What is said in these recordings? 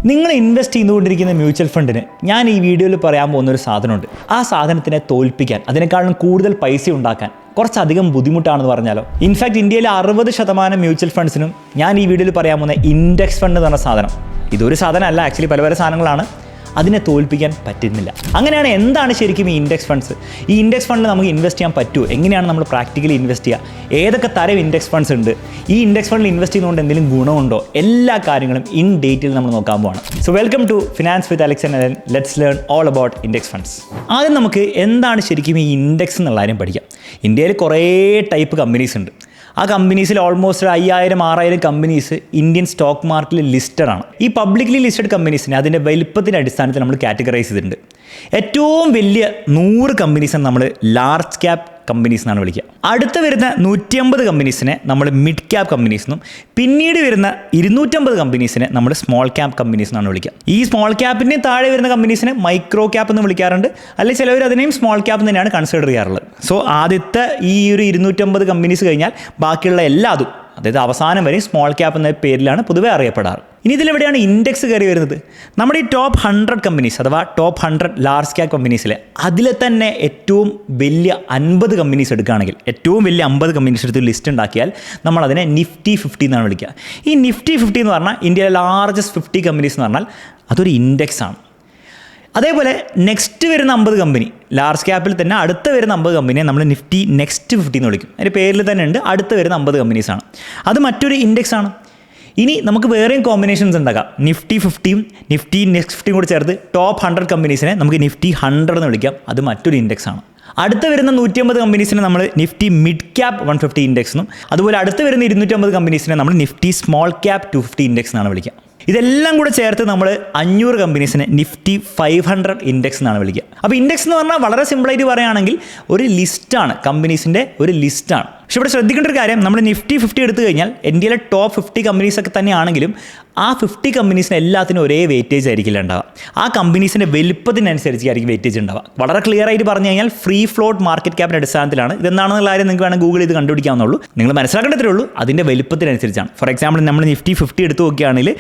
നിങ്ങൾ ഇൻവെസ്റ്റ് ചെയ്തുകൊണ്ടിരിക്കുന്ന മ്യൂച്വൽ ഫണ്ടിന് ഞാൻ ഈ വീഡിയോയിൽ പറയാൻ പോകുന്ന ഒരു സാധനമുണ്ട്. ആ സാധനത്തിനെ തോൽപ്പിക്കാൻ, അതിനേക്കാളും കൂടുതൽ പൈസ ഉണ്ടാക്കാൻ കുറച്ചധികം ബുദ്ധിമുട്ടാണെന്ന് പറഞ്ഞാലോ. ഇൻഫാക്ട് ഇന്ത്യയിലെ 60% മ്യൂച്വൽ ഫണ്ട്സിനും ഞാൻ ഈ വീഡിയോയിൽ പറയാൻ പോകുന്ന ഇൻഡെക്സ് ഫണ്ട് എന്ന് പറഞ്ഞ സാധനം, ഇതൊരു സാധനമല്ല, ആക്ച്വലി പല സാധനങ്ങളാണ്, അതിനെ തോൽപ്പിക്കാൻ പറ്റുന്നില്ല. അങ്ങനെയാണ് എന്താണ് ശരിക്കും ഈ ഇൻഡെക്സ് ഫണ്ട്സ്? ഈ ഇൻഡെക്സ് ഫണ്ടിൽ നമുക്ക് ഇൻവെസ്റ്റ് ചെയ്യാൻ പറ്റുമോ? എങ്ങനെയാണ് നമ്മൾ പ്രാക്ടിക്കലി ഇൻവെസ്റ്റ് ചെയ്യുക? ഏതൊക്കെ തരം ഇൻഡെക്സ് ഫണ്ട്സ് ഉണ്ട്? ഈ ഇൻഡെക്സ് ഫണ്ടിൽ ഇൻവെസ്റ്റ് ചെയ്യുന്നതുകൊണ്ട് എന്തെങ്കിലും ഗുണമുണ്ടോ? എല്ലാ കാര്യങ്ങളും ഇൻ ഡീറ്റെയിൽ നമ്മൾ നോക്കാൻ പോവാണ്. So welcome to finance with Alex and Alan. Let's learn all about index funds. ആദ്യം നമുക്ക് എന്താണ് ശരിക്കും ഈ ഇൻഡെക്സ് എന്നുള്ള കാര്യം പഠിക്കാം. ഇന്ത്യയിൽ കുറേ ടൈപ്പ് കമ്പനീസ് ഉണ്ട്. ആ കമ്പനീസിൽ ഓൾമോസ്റ്റ് 5000-6000 കമ്പനീസ് ഇന്ത്യൻ സ്റ്റോക്ക് മാർക്കറ്റിൽ ലിസ്റ്റഡ് ആണ്. ഈ പബ്ലിക്കലി ലിസ്റ്റഡ് കമ്പനീസിനെ അതിൻ്റെ വലിപ്പത്തിൻ്റെ അടിസ്ഥാനത്തിൽ നമ്മൾ കാറ്റഗറൈസ് ചെയ്തിട്ടുണ്ട്. ഏറ്റവും വലിയ 100 കമ്പനീസിനെ നമ്മൾ ലാർജ് ക്യാപ് കമ്പനീസ് എന്നാണ് വിളിക്കുക. അടുത്ത് വരുന്ന 150 കമ്പനീസിനെ നമ്മൾ മിഡ് ക്യാപ് കമ്പനീസ് എന്നും, പിന്നീട് വരുന്ന 250 കമ്പനീസിനെ നമ്മൾ സ്മോൾ ക്യാപ് കമ്പനീസ് എന്നാണ് വിളിക്കുക. ഈ സ്മോൾ ക്യാപ്പിന് താഴെ വരുന്ന കമ്പനീസിനെ മൈക്രോ ക്യാപ്പ് എന്ന് വിളിക്കാറുണ്ട്, അല്ലെങ്കിൽ ചിലവർ അതിനെയും സ്മോൾ ക്യാപ്പ് തന്നെയാണ് കൺസിഡർ ചെയ്യാറുള്ളത്. സോ ആദ്യത്തെ ഈ ഒരു 250 കമ്പനീസ് കഴിഞ്ഞാൽ ബാക്കിയുള്ള എല്ലാതും, അതായത് അവസാനം വരെ സ്മോൾ ക്യാപ്പ് എന്ന പേരിലാണ് പൊതുവെ അറിയപ്പെടാറ്. ഇനി ഇതിലെവിടെയാണ് ഇൻഡെക്സ് കയറി വരുന്നത്? നമ്മുടെ ഈ ടോപ്പ് 100 കമ്പനീസ് അഥവാ ടോപ്പ് 100 ലാർജ് ക്യാപ് കമ്പനീസിലെ അതിലെ തന്നെ ഏറ്റവും വലിയ 50 കമ്പനീസ് എടുക്കുകയാണെങ്കിൽ, ഏറ്റവും വലിയ 50 കമ്പനീസ് എടുത്ത് ലിസ്റ്റ് ഉണ്ടാക്കിയാൽ നമ്മളതിനെ നിഫ്റ്റി 50 എന്നാണ് വിളിക്കുക. ഈ നിഫ്റ്റി 50 എന്ന് പറഞ്ഞാൽ ഇന്ത്യയിലെ ലാർജസ്റ്റ് 50 കമ്പനീസ് എന്ന് പറഞ്ഞാൽ അതൊരു ഇൻഡെക്സ് ആണ്. അതേപോലെ നെക്സ്റ്റ് വരുന്ന 50 കമ്പനി, ലാർജ് ക്യാപ്പിൽ തന്നെ അടുത്ത് വരുന്ന 50 കമ്പനിയെ നമ്മൾ നിഫ്റ്റി നെക്സ്റ്റ് 50 എന്ന് വിളിക്കും. അതിൻ്റെ പേരിൽ തന്നെ ഉണ്ട്, അടുത്ത് വരുന്ന 50 കമ്പനീസാണ്. അത് മറ്റൊരു ഇൻഡെക്സ് ആണ്. ഇനി നമുക്ക് വേറെയും കോമ്പിനേഷൻസ് ഉണ്ടാക്കാം. നിഫ്റ്റി 50യും നിഫ്റ്റി നെക്സ്റ്റ് 50യും കൂടി ചേർത്ത് ടോപ്പ് 100 കമ്പനീസിനെ നമുക്ക് നിഫ്റ്റി 100 എന്ന് വിളിക്കാം. അത് മറ്റൊരു ഇൻഡെക്സ് ആണ്. അടുത്ത് വരുന്ന 150 കമ്പനീസിനെ നമ്മൾ നിഫ്റ്റി മിഡ് ക്യാപ് 150 ഇൻഡെക്സ് എന്നും, അതുപോലെ അടുത്ത് വരുന്ന 250 കമ്പനീസിനെ നമ്മൾ നിഫ്റ്റി സ്മോൾ ക്യാപ് 250 ഇൻഡെക്സ് എന്നാണ് വിളിക്കുക. ഇതെല്ലാം കൂടെ ചേർത്ത് നമ്മൾ 500 കമ്പനീസിനെ നിഫ്റ്റി 500 ഇൻഡെക്സ് എന്നാണ് വിളിക്കുക. അപ്പോൾ ഇൻഡെക്സ് എന്ന് പറഞ്ഞാൽ വളരെ സിമ്പിളായിട്ട് പറയുകയാണെങ്കിൽ ഒരു ലിസ്റ്റാണ്, കമ്പനീസിൻ്റെ ഒരു ലിസ്റ്റാണ്. പക്ഷേ ഇവിടെ ശ്രദ്ധിക്കേണ്ട ഒരു കാര്യം, നമ്മൾ നിഫ്റ്റി 50 എടുത്തു കഴിഞ്ഞാൽ ഇന്ത്യയിലെ ടോപ്പ് 50 കമ്പനീസൊക്കെ തന്നെയാണെങ്കിലും ആ 50 കമ്പനീസിന് എല്ലാത്തിനും ഒരേ വെയിറ്റേജ് ആയിരിക്കില്ല ഉണ്ടാവുക. ആ കമ്പനീസിൻ്റെ വലിപ്പത്തിനനുസരിച്ചായിരിക്കും വെയിറ്റേജ് ഉണ്ടാവുക. വളരെ ക്ലിയർ ആയിട്ട് പറഞ്ഞു കഴിഞ്ഞാൽ ഫ്രീ ഫ്ലോട്ട് മാർക്കറ്റ് ക്യാപ്പിൻ്റെ അടിസ്ഥാനത്തിലാണ്. ഇതെന്താണെന്നുള്ള കാര്യം നിങ്ങൾക്ക് വേണമെങ്കിൽ ഗൂഗിൾ ചെയ്ത് കണ്ടുപിടിക്കാവുന്നുള്ളൂ. നിങ്ങൾ മനസ്സിലാക്കേണ്ടതേ ഉള്ളൂ, അതിൻ്റെ വലിപ്പത്തിനനുസരിച്ചാണ്. ഫോർ എക്സാമ്പിൾ നമ്മൾ നിഫ്റ്റി 50 എടുത്ത് നോക്കുകയാണെങ്കിൽ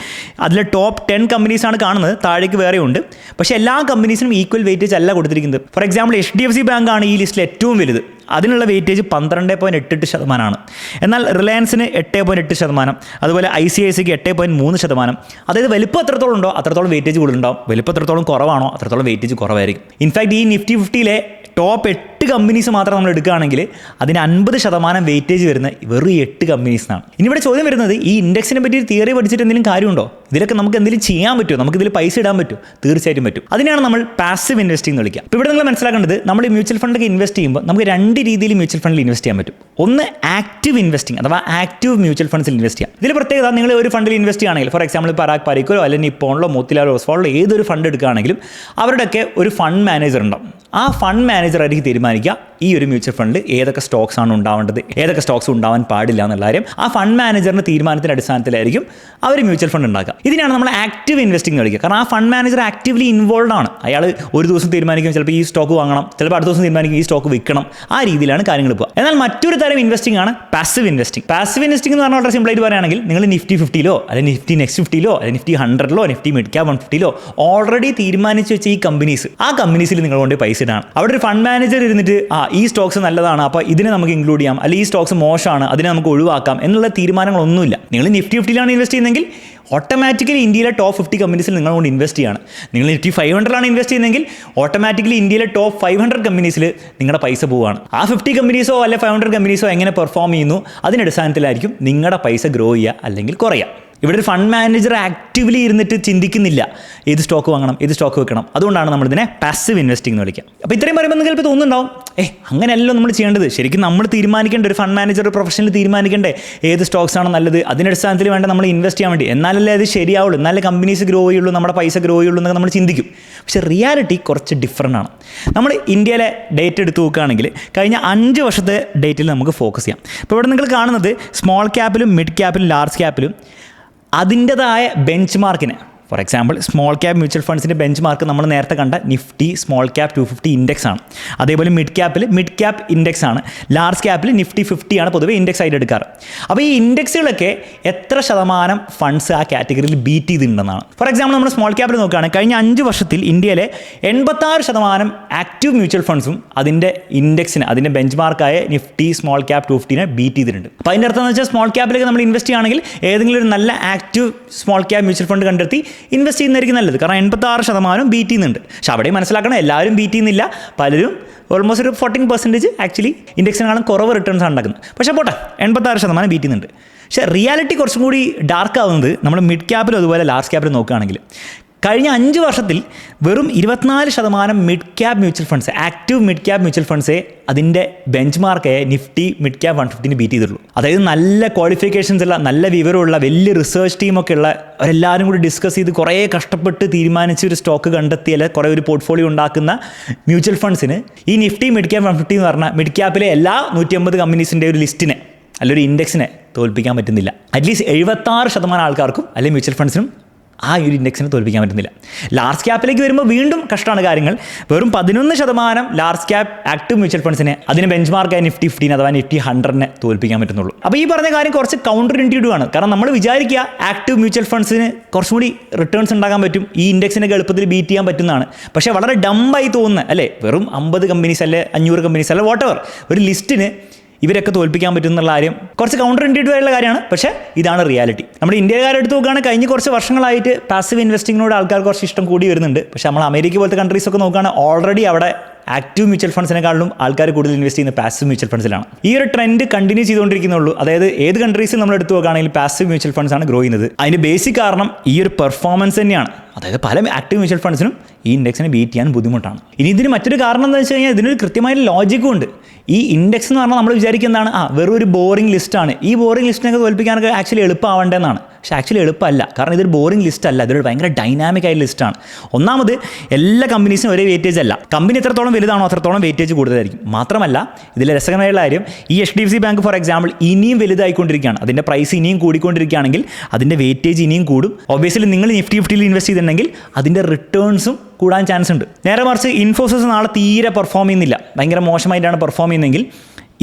അതിലെ ടോപ്പ് 10 കമ്പനീസാണ് കാണുന്നത്, താഴേക്ക് വേറെ ഉണ്ട്. പക്ഷേ എല്ലാ കമ്പനീസിനും ഈക്വൽ വെയിറ്റേജ് അല്ല കൊടുത്തിരിക്കുന്നത്. ഫോർ എക്സാമ്പിൾ HDFC ബാങ്ക് ആണ് ഈ ലിസ്റ്റിൽ ഏറ്റവും വലുത്. അതിനുള്ള വെയിറ്റേജ് 12.8%. എന്നാൽ റിലയൻസിന് 8.8%, അതുപോലെ ICICIക്ക് 8.3%. അതായത് വലിപ്പം എത്രത്തോളം ഉണ്ടോ അത്രത്തോളം വെയിറ്റേജ് കൂടുതലുണ്ടാവും, വലിപ്പം എത്രത്തോളം കുറവാണോ അത്രത്തോളം വെയിറ്റേജ് കുറവായിരിക്കും. ഇൻഫാക്ട് ഈ നിഫ്റ്റി 50യിലെ ടോപ്പ് 8 കമ്പനീസ് മാത്രം നമ്മൾ എടുക്കുകയാണെങ്കിൽ അതിന് 50% വെയിറ്റേജ് വരുന്ന വെറും 8 കമ്പനീസിനാണ്. ഇനി ഇവിടെ ചോദ്യം വരുന്നത്, ഈ ഇൻഡെക്സിനെ പറ്റി ഒരു തിയറി പഠിച്ചിട്ട് എന്തെങ്കിലും കാര്യമുണ്ടോ? ഇതിലൊക്കെ നമുക്ക് എന്തെങ്കിലും ചെയ്യാൻ പറ്റുമോ? നമുക്ക് ഇതിൽ പൈസ ഇടാൻ പറ്റുമോ? തീർച്ചയായിട്ടും പറ്റും. അതിനാണ് നമ്മൾ പാസീവ് ഇൻവെസ്റ്റിംഗ് എന്ന് വിളിക്കുക. അപ്പോൾ ഇവിടെ നിങ്ങൾ മനസ്സിലാക്കേണ്ടത്, നമ്മൾ ഈ മ്യൂച്വൽ ഫണ്ടൊക്കെ ഇൻവെസ്റ്റ് ചെയ്യുമ്പോൾ നമുക്ക് 2 രീതിയിൽ മ്യൂച്വൽ ഫണ്ടിൽ ഇൻവെസ്റ്റ് ചെയ്യാൻ പറ്റും. ഒന്ന് ആക്റ്റീവ് ഇൻവെസ്റ്റിംഗ് അഥവാ ആക്റ്റീവ് മ്യൂച്വൽ ഫണ്ട്സിൽ ഇൻവെസ്റ്റ് ചെയ്യാം. ഇതിൽ പ്രത്യേകത, നിങ്ങൾ ഒരു ഫണ്ടിൽ ഇൻവെസ്റ്റ് ചെയ്യുകയാണെങ്കിൽ, ഫോർ എക്സാമ്പിൾ പരാഗ് പാരിക്കോ അല്ലെങ്കിൽ നിപ്പോണിലോ മോത്തിലാലോ ഓസ്വാളിലോ ഏതൊരു ഫണ്ട് എടുക്കുകയാണെങ്കിലും അവരുടെയൊക്കെ ഒരു ഫണ്ട് മാനേജർ ഉണ്ടാവും. ആ ഫണ്ട് മാനേജർ ആയിരിക്കും തീരുമാനിക്കുക ഈ ഒരു മ്യൂച്വൽ ഫണ്ടിൽ ഏതൊക്കെ സ്റ്റോക്സ് ആണ് ഉണ്ടാവേണ്ടത്, ഏതൊക്കെ സ്റ്റോക്സ് ഉണ്ടാവാൻ പാടില്ല എന്നുള്ള കാര്യം ആ ഫണ്ട് മാനേജറിൻ്റെ തീരുമാനത്തിൻ്റെ അടിസ്ഥാനത്തിലായിരിക്കും അവർ മ്യൂച്വൽ ഫണ്ട് ഉണ്ടാക്കുക. ഇതിനാണ് നമ്മൾ ആക്റ്റീവ് ഇൻവെസ്റ്റിംഗ് എന്ന് വിളിക്കുക. കാരണം ആ ഫണ്ട് മാനേജർ ആക്റ്റീവ്ലി ഇൻവോൾവ് ആണ്. അയാൾ ഒരു ദിവസം തീരുമാനിക്കും ചിലപ്പോൾ ഈ സ്റ്റോക്ക് വാങ്ങണം, ചിലപ്പോൾ അടുത്ത ദിവസം തീരുമാനിക്കും ഈ സ്റ്റോക്ക് വിൽക്കണം. ആ രീതിയിലാണ് കാര്യങ്ങൾ പോകുക. എന്നാൽ മറ്റൊരു തരം ഇൻവെസ്റ്റിംഗ് ആണ് പാസീവ് ഇൻവെസ്റ്റിംഗ്. പാസീവ് ഇൻവെസ്റ്റിംഗ് എന്ന് പറഞ്ഞാൽ വളരെ സിമ്പിളായിട്ട് പറയുകയാണെങ്കിൽ, നിങ്ങൾ നിഫ്റ്റി 50ലോ അല്ലെങ്കിൽ നിഫ്റ്റി നെക്സ്റ്റ് 50ലോ അല്ലെങ്കിൽ നിഫ്റ്റി 100ലോ നിഫ്റ്റി മിഡ് ക്യാപ് 150ലോ ഓൾറെഡി തീരുമാനിച്ച് വെച്ച ഈ കമ്പനീസ്, ആ കമ്പനീസിൽ നിങ്ങൾ കൊണ്ട് പൈസ ഇടാണ്. അവിടെ ഒരു ഫണ്ട് മാനേജർ ഇരുന്നിട്ട് ഈ സ്റ്റോക്സ് നല്ലതാണ്, അപ്പോൾ ഇതിനെ നമുക്ക് ഇൻക്ലൂഡ് ചെയ്യാം, അല്ലെങ്കിൽ ഈ സ്റ്റോക്സ് മോശമാണ് അതിനെ നമുക്ക് ഒഴിവാക്കാം എന്നുള്ള തീരുമാനങ്ങളൊന്നുമില്ല. നിങ്ങൾ നിഫ്റ്റി 50ലാണ് ഇൻവെസ്റ്റ് ചെയ്യുന്നതെങ്കിൽ ഓട്ടോമാറ്റിക്കലി ഇന്ത്യയിലെ ടോപ്പ് 50 കമ്പനീസിൽ നിങ്ങൾ കൊണ്ട് ഇൻവെസ്റ്റ് ചെയ്യാണ്. നിങ്ങൾ നിഫ്റ്റി 500ലാണ് ഇൻവെസ്റ്റ് ചെയ്യുന്നതെങ്കിൽ ഓട്ടോമാറ്റിക്കലി ഇന്ത്യയിലെ ടോപ്പ് 500 കമ്പനീസിൽ നിങ്ങളുടെ പൈസ പോവുകയാണ്. ആ 50 കമ്പനീസോ അല്ലെ 500 കമ്പനീസോ എങ്ങനെ പെർഫോം ചെയ്യുന്നു അതിനടിസ്ഥാനത്തിലായിരിക്കും നിങ്ങളുടെ പൈസ ഗ്രോ ചെയ്യുക അല്ലെങ്കിൽ കുറയുക. ഇവിടെ ഒരു ഫണ്ട് മാനേജർ ആക്റ്റീവ്ലി ഇരുന്നിട്ട് ചിന്തിക്കുന്നില്ല ഏത് സ്റ്റോക്ക് വാങ്ങണം, ഏത് സ്റ്റോക്ക് വെക്കണം. അതുകൊണ്ടാണ് നമ്മളിതിനെ പാസീവ് ഇൻവെസ്റ്റിംഗ് എന്ന് വിളിക്കുക. അപ്പോൾ ഇത്രയും പറയുമ്പോൾ നിങ്ങൾക്ക് ഇപ്പോൾ തോന്നുന്നുണ്ടാവും, അങ്ങനെയല്ലോ നമ്മൾ ചെയ്യേണ്ടത്. ശരിക്കും നമ്മൾ തീരുമാനിക്കേണ്ട, ഒരു ഫണ്ട് മാനേജർ പ്രൊഫഷണൽ തീരുമാനിക്കേണ്ടേ ഏത് സ്റ്റോക്സ് ആണ് നല്ലത്, അതിനടിസ്ഥാനത്തിൽ വേണ്ട നമ്മൾ ഇൻവെസ്റ്റ് ചെയ്യാൻ വേണ്ടി. എന്നാലല്ലേ അത് ശരിയാവുള്ളൂ, എന്നാലേ കമ്പനീസ് ഗ്രോ ചെയ്യുള്ളൂ, നമ്മുടെ പൈസ ഗ്രോ ചെയ്യുള്ളൂ എന്നൊക്കെ നമ്മൾ ചിന്തിക്കും. പക്ഷേ റിയാലിറ്റി കുറച്ച് ഡിഫറൻ്റ് ആണ്. നമ്മൾ ഇന്ത്യയിലെ ഡേറ്റ് എടുത്ത് നോക്കുകയാണെങ്കിൽ കഴിഞ്ഞ 5 വർഷത്തെ ഡേറ്റിൽ നമുക്ക് ഫോക്കസ് ചെയ്യാം. ഇപ്പോൾ ഇവിടെ നിങ്ങൾ കാണുന്നത് സ്മോൾ ക്യാപ്പിലും മിഡ് ക്യാപ്പിലും ലാർജ് ക്യാപ്പിലും അതിൻ്റെതായ ബെഞ്ച് മാർക്കിനെ for example small cap mutual ഫണ്ട്സിൻ്റെ ബെഞ്ച് മാർക്ക് നമ്മൾ നേരത്തെ കണ്ട നിഫ്റ്റി സ്മോൾ ക്യാപ് 250 ഇൻഡെക്സ് ആണ്. അതേപോലെ മിഡ് ക്യാപ്പ് ഇൻഡെക്സ് ആണ്. ലാർജ് ക്യാപ്പിൽ നിഫ്റ്റി 50 ആണ് പൊതുവെ ഇൻഡെക്സ് ആയിട്ട് എടുക്കാറ്. അപ്പോൾ ഈ ഇൻഡെക്സുകളൊക്കെ എത്ര ശതമാനം ഫണ്ട്സ് ആ കാറ്റഗറിയിൽ ബീറ്റ് ചെയ്തിട്ടുണ്ടെന്നാണ്. ഫോർ എക്സാമ്പിൾ നമ്മൾ സ്മോൾ ക്യാപ്പിൽ നോക്കുകയാണെങ്കിൽ കഴിഞ്ഞ 5 വർഷത്തിൽ ഇന്ത്യയിലെ 86% ആക്റ്റീവ് മ്യൂച്വൽ ഫണ്ട്സും അതിൻ്റെ ഇൻഡെക്സിന് അതിൻ്റെ ബെഞ്ച് മാർക്കായ നിഫ്റ്റി സ്മോൾ ക്യാപ് 250 ബീറ്റ് ചെയ്തിട്ടുണ്ട്. അപ്പോൾ അതിൻ്റെ അർത്ഥം എന്ന് വെച്ചാൽ സ്മോൾ ക്യാപ്പിലേക്ക് നമ്മൾ ഇൻവെസ്റ്റ് ചെയ്യുകയാണെങ്കിൽ ഏതെങ്കിലും ഒരു നല്ല active small cap mutual fund കണ്ടെത്തി ഇൻവെസ്റ്റ് ചെയ്യുന്നതായിരിക്കും നല്ലത്. കാരണം 86% ബീറ്റ് ചെയ്യുന്നുണ്ട്. പക്ഷെ അവിടെ മനസ്സിലാക്കണം, എല്ലാവരും ബീറ്റ് ചെയ്യുന്നില്ല. പലരും ഓൾമോസ്റ്റ് ഒരു 14% ആക്ച്വലി ഇൻഡെക്സിനെക്കാളും കുറവ് റിട്ടേൺസ് ആണ് ഉണ്ടാക്കുന്നത്. പക്ഷേ പോട്ടെ, 86% ബീറ്റ് ചെയ്യുന്നുണ്ട്. പക്ഷേ റിയാലിറ്റി കുറച്ചും കൂടി ഡാർക്ക് ആവുന്നത് നമ്മൾ മിഡ് ക്യാപ്പിലും അതുപോലെ ലാർജ് ക്യാപ്പിലും നോക്കുകയാണെങ്കിൽ കഴിഞ്ഞ 5 വർഷത്തിൽ വെറും 24% mid cap mutual funds, active mid cap mutual ഫണ്ട്സേ അതിൻ്റെ ബെഞ്ച് മാർക്കായ നിഫ്റ്റി മിഡ് ക്യാപ് 150 ബീറ്റ് ചെയ്തിട്ടുള്ളൂ. അതായത് നല്ല ക്വാളിഫിക്കേഷൻസ് ഉള്ള, നല്ല വിവരമുള്ള, വലിയ റിസർച്ച് ടീമൊക്കെ ഉള്ള അവരെല്ലാവരും കൂടി ഡിസ്കസ് ചെയ്ത് കുറേ കഷ്ടപ്പെട്ട് തീരുമാനിച്ച് ഒരു സ്റ്റോക്ക് കണ്ടെത്തിയാൽ കുറേ ഒരു പോർട്ട്ഫോളിയോ ഉണ്ടാക്കുന്ന മ്യൂച്വൽ ഫണ്ട്സിന് ഈ നിഫ്റ്റി മിഡ് ക്യാപ് 150 എന്ന് പറഞ്ഞാൽ മിഡ് ക്യാപ്പിലെ എല്ലാ 150 കമ്പനീസിൻ്റെ ഒരു ലിസ്റ്റിനെ അല്ലെങ്കിൽ ഒരു ഇൻഡെക്സിനെ തോൽപ്പിക്കാൻ പറ്റുന്നില്ല. അറ്റ്ലീസ്റ്റ് 76% ആൾക്കാർക്കും അല്ലെങ്കിൽ മ്യൂച്വൽ ഫണ്ട്സിനും ആ ഒരു ഇൻഡെക്സിനെ തോൽപ്പിക്കാൻ പറ്റുന്നില്ല. ലാർജ് ക്യാപ്പിലേക്ക് വരുമ്പോൾ വീണ്ടും കഷ്ടമാണ് കാര്യങ്ങൾ. വെറും 11% ലാർജ് ക്യാപ് ആക്റ്റീവ് മ്യൂച്വൽ ഫണ്ട്സിനെ അതിന് ബെഞ്ച് മാർക്കായ നിഫ്റ്റി 15 അഥവാ നിഫ്റ്റി 100 തോൽപ്പിക്കാൻ പറ്റുന്നുള്ളൂ. അപ്പോൾ ഈ പറഞ്ഞ കാര്യം കുറച്ച് കൗണ്ടർ ഇൻറ്റ്യൂട്ടീവ് ആണ്. കാരണം നമ്മൾ വിചാരിക്കുക ആക്റ്റീവ് മ്യൂച്വൽ ഫണ്ട്സിന് കുറച്ചും കൂടി റിട്ടേൺസ് ഉണ്ടാക്കാൻ പറ്റും, ഈ ഇൻഡെക്സിനൊക്കെ എളുപ്പത്തിൽ ബീറ്റ് ചെയ്യാൻ പറ്റുന്നതാണ്. പക്ഷേ വളരെ ഡംബായി തോന്നുന്നത് അല്ലേ, വെറും 50 കമ്പനീസ് അല്ലെ 500 കമ്പനീസ് അല്ലെ വാട്ടെവർ ഒരു ലിസ്റ്റിന് ഇവരൊക്കെ തോൽപ്പിക്കാൻ പറ്റും എന്നുള്ള കാര്യം കുറച്ച് കൗണ്ടർ ഇൻറ്റ്യൂട്ടീവ് ആയിട്ടുള്ള കാര്യമാണ്. പക്ഷേ ഇതാണ് റിയാലിറ്റി. നമ്മുടെ ഇന്ത്യക്കാരെടുത്ത് നോക്കുകയാണെങ്കിൽ കഴിഞ്ഞ കുറച്ച് വർഷങ്ങളായിട്ട് പാസീവ് ഇൻവെസ്റ്റിങ്ങിനോട് ആൾക്കാർ കുറച്ച് ഇഷ്ടം കൂടി വരുന്നുണ്ട്. പക്ഷേ നമ്മൾ അമേരിക്ക പോലത്തെ കൺട്രീസൊക്കെ നോക്കുകയാണെങ്കിൽ ഓൾറെഡി അവിടെ ആക്റ്റീവ് മ്യൂച്വൽ ഫണ്ട്സിനെക്കാളും ആൾക്കാർ കൂടുതൽ ഇൻവെസ്റ്റ് ചെയ്യുന്ന പാസീവ് മ്യൂച്വൽ ഫണ്ട്സിലാണ്. ഈ ഒരു ട്രെൻഡ് കണ്ടിന്യൂ ചെയ്തുകൊണ്ടിരിക്കുന്നുള്ളൂ. അതായത് ഏത് കൺട്രീസിൽ നമ്മൾ എടുത്തു നോക്കുകയാണെങ്കിൽ പാസീവ് മ്യൂച്വൽ ഫണ്ട്സ് ആണ് ഗ്രോ ചെയ്യുന്നത്. അതിൻ്റെ ബേസിക് കാരണം ഈ ഒരു പെർഫോമൻസ് തന്നെയാണ്. അതായത് പല ആക്റ്റീവ് മ്യൂച്വൽ ഫണ്ട്സിനും ഈ ഇൻഡെക്സിനെ ബീറ്റ് ചെയ്യാൻ ബുദ്ധിമുട്ടാണ്. ഇനി ഇതിന് മറ്റൊരു കാരണം എന്താ വെച്ച് കഴിഞ്ഞാൽ ഇതിനൊരു കൃത്യമായ ലോജിക്കും ഉണ്ട്. ഈ ഇൻഡെക്സ് എന്ന് പറഞ്ഞാൽ നമ്മൾ വിചാരിക്കുന്നതാണ് വെറും ഒരു ബോറിംഗ് ലിസ്റ്റാണ്, ഈ ബോറിംഗ് ലിസ്റ്റിനൊക്കെ തോൽപ്പിക്കാനൊക്കെ ആക്ച്വലി എളുപ്പമാവേണ്ടതെന്നാണ്. പക്ഷേ ആക്ച്വലി എളുപ്പമല്ല. കാരണം ഇതൊരു ബോറിംഗ് ലിസ്റ്റ് അല്ല, ഇതൊരു ഭയങ്കര ഡൈനാമിക് ആയ ലിസ്റ്റാണ്. ഒന്നാമത് എല്ലാ കമ്പനീസിനും ഒരേ വെയിറ്റേജ് അല്ല. കമ്പനി എത്രത്തോളം വലുതാണോ അത്രത്തോളം വെയിറ്റേജ് കൂടുതലായിരിക്കും. മാത്രമല്ല ഇതിലെ രസകരമായുള്ള കാര്യം, ഈ HDFC ബാങ്ക് ഫോർ എക്സാമ്പിൾ ഇനിയും വലുതായിക്കൊണ്ടിരിക്കുകയാണ്. അതിൻ്റെ പ്രൈസ് ഇനിയും കൂടിക്കൊണ്ടിരിക്കുകയാണെങ്കിൽ അതിൻ്റെ വെയിറ്റേജ് ഇനിയും കൂടും. ഒബ്വിയസ്ലി നിങ്ങൾ നിഫ്റ്റി 50 ഇൻവെസ്റ്റ് ചെയ്തിട്ടുണ്ടെങ്കിൽ അതിൻ്റെ റിട്ടേൺസും കൂടാൻ ചാൻസ് ഉണ്ട്. നേരെ മറിച്ച് ഇൻഫോസിസ് നാളെ തീരെ പെർഫോം ചെയ്യുന്നില്ല, ഭയങ്കര മോശമായിട്ടാണ് പെർഫോം ചെയ്യുന്നതെങ്കിൽ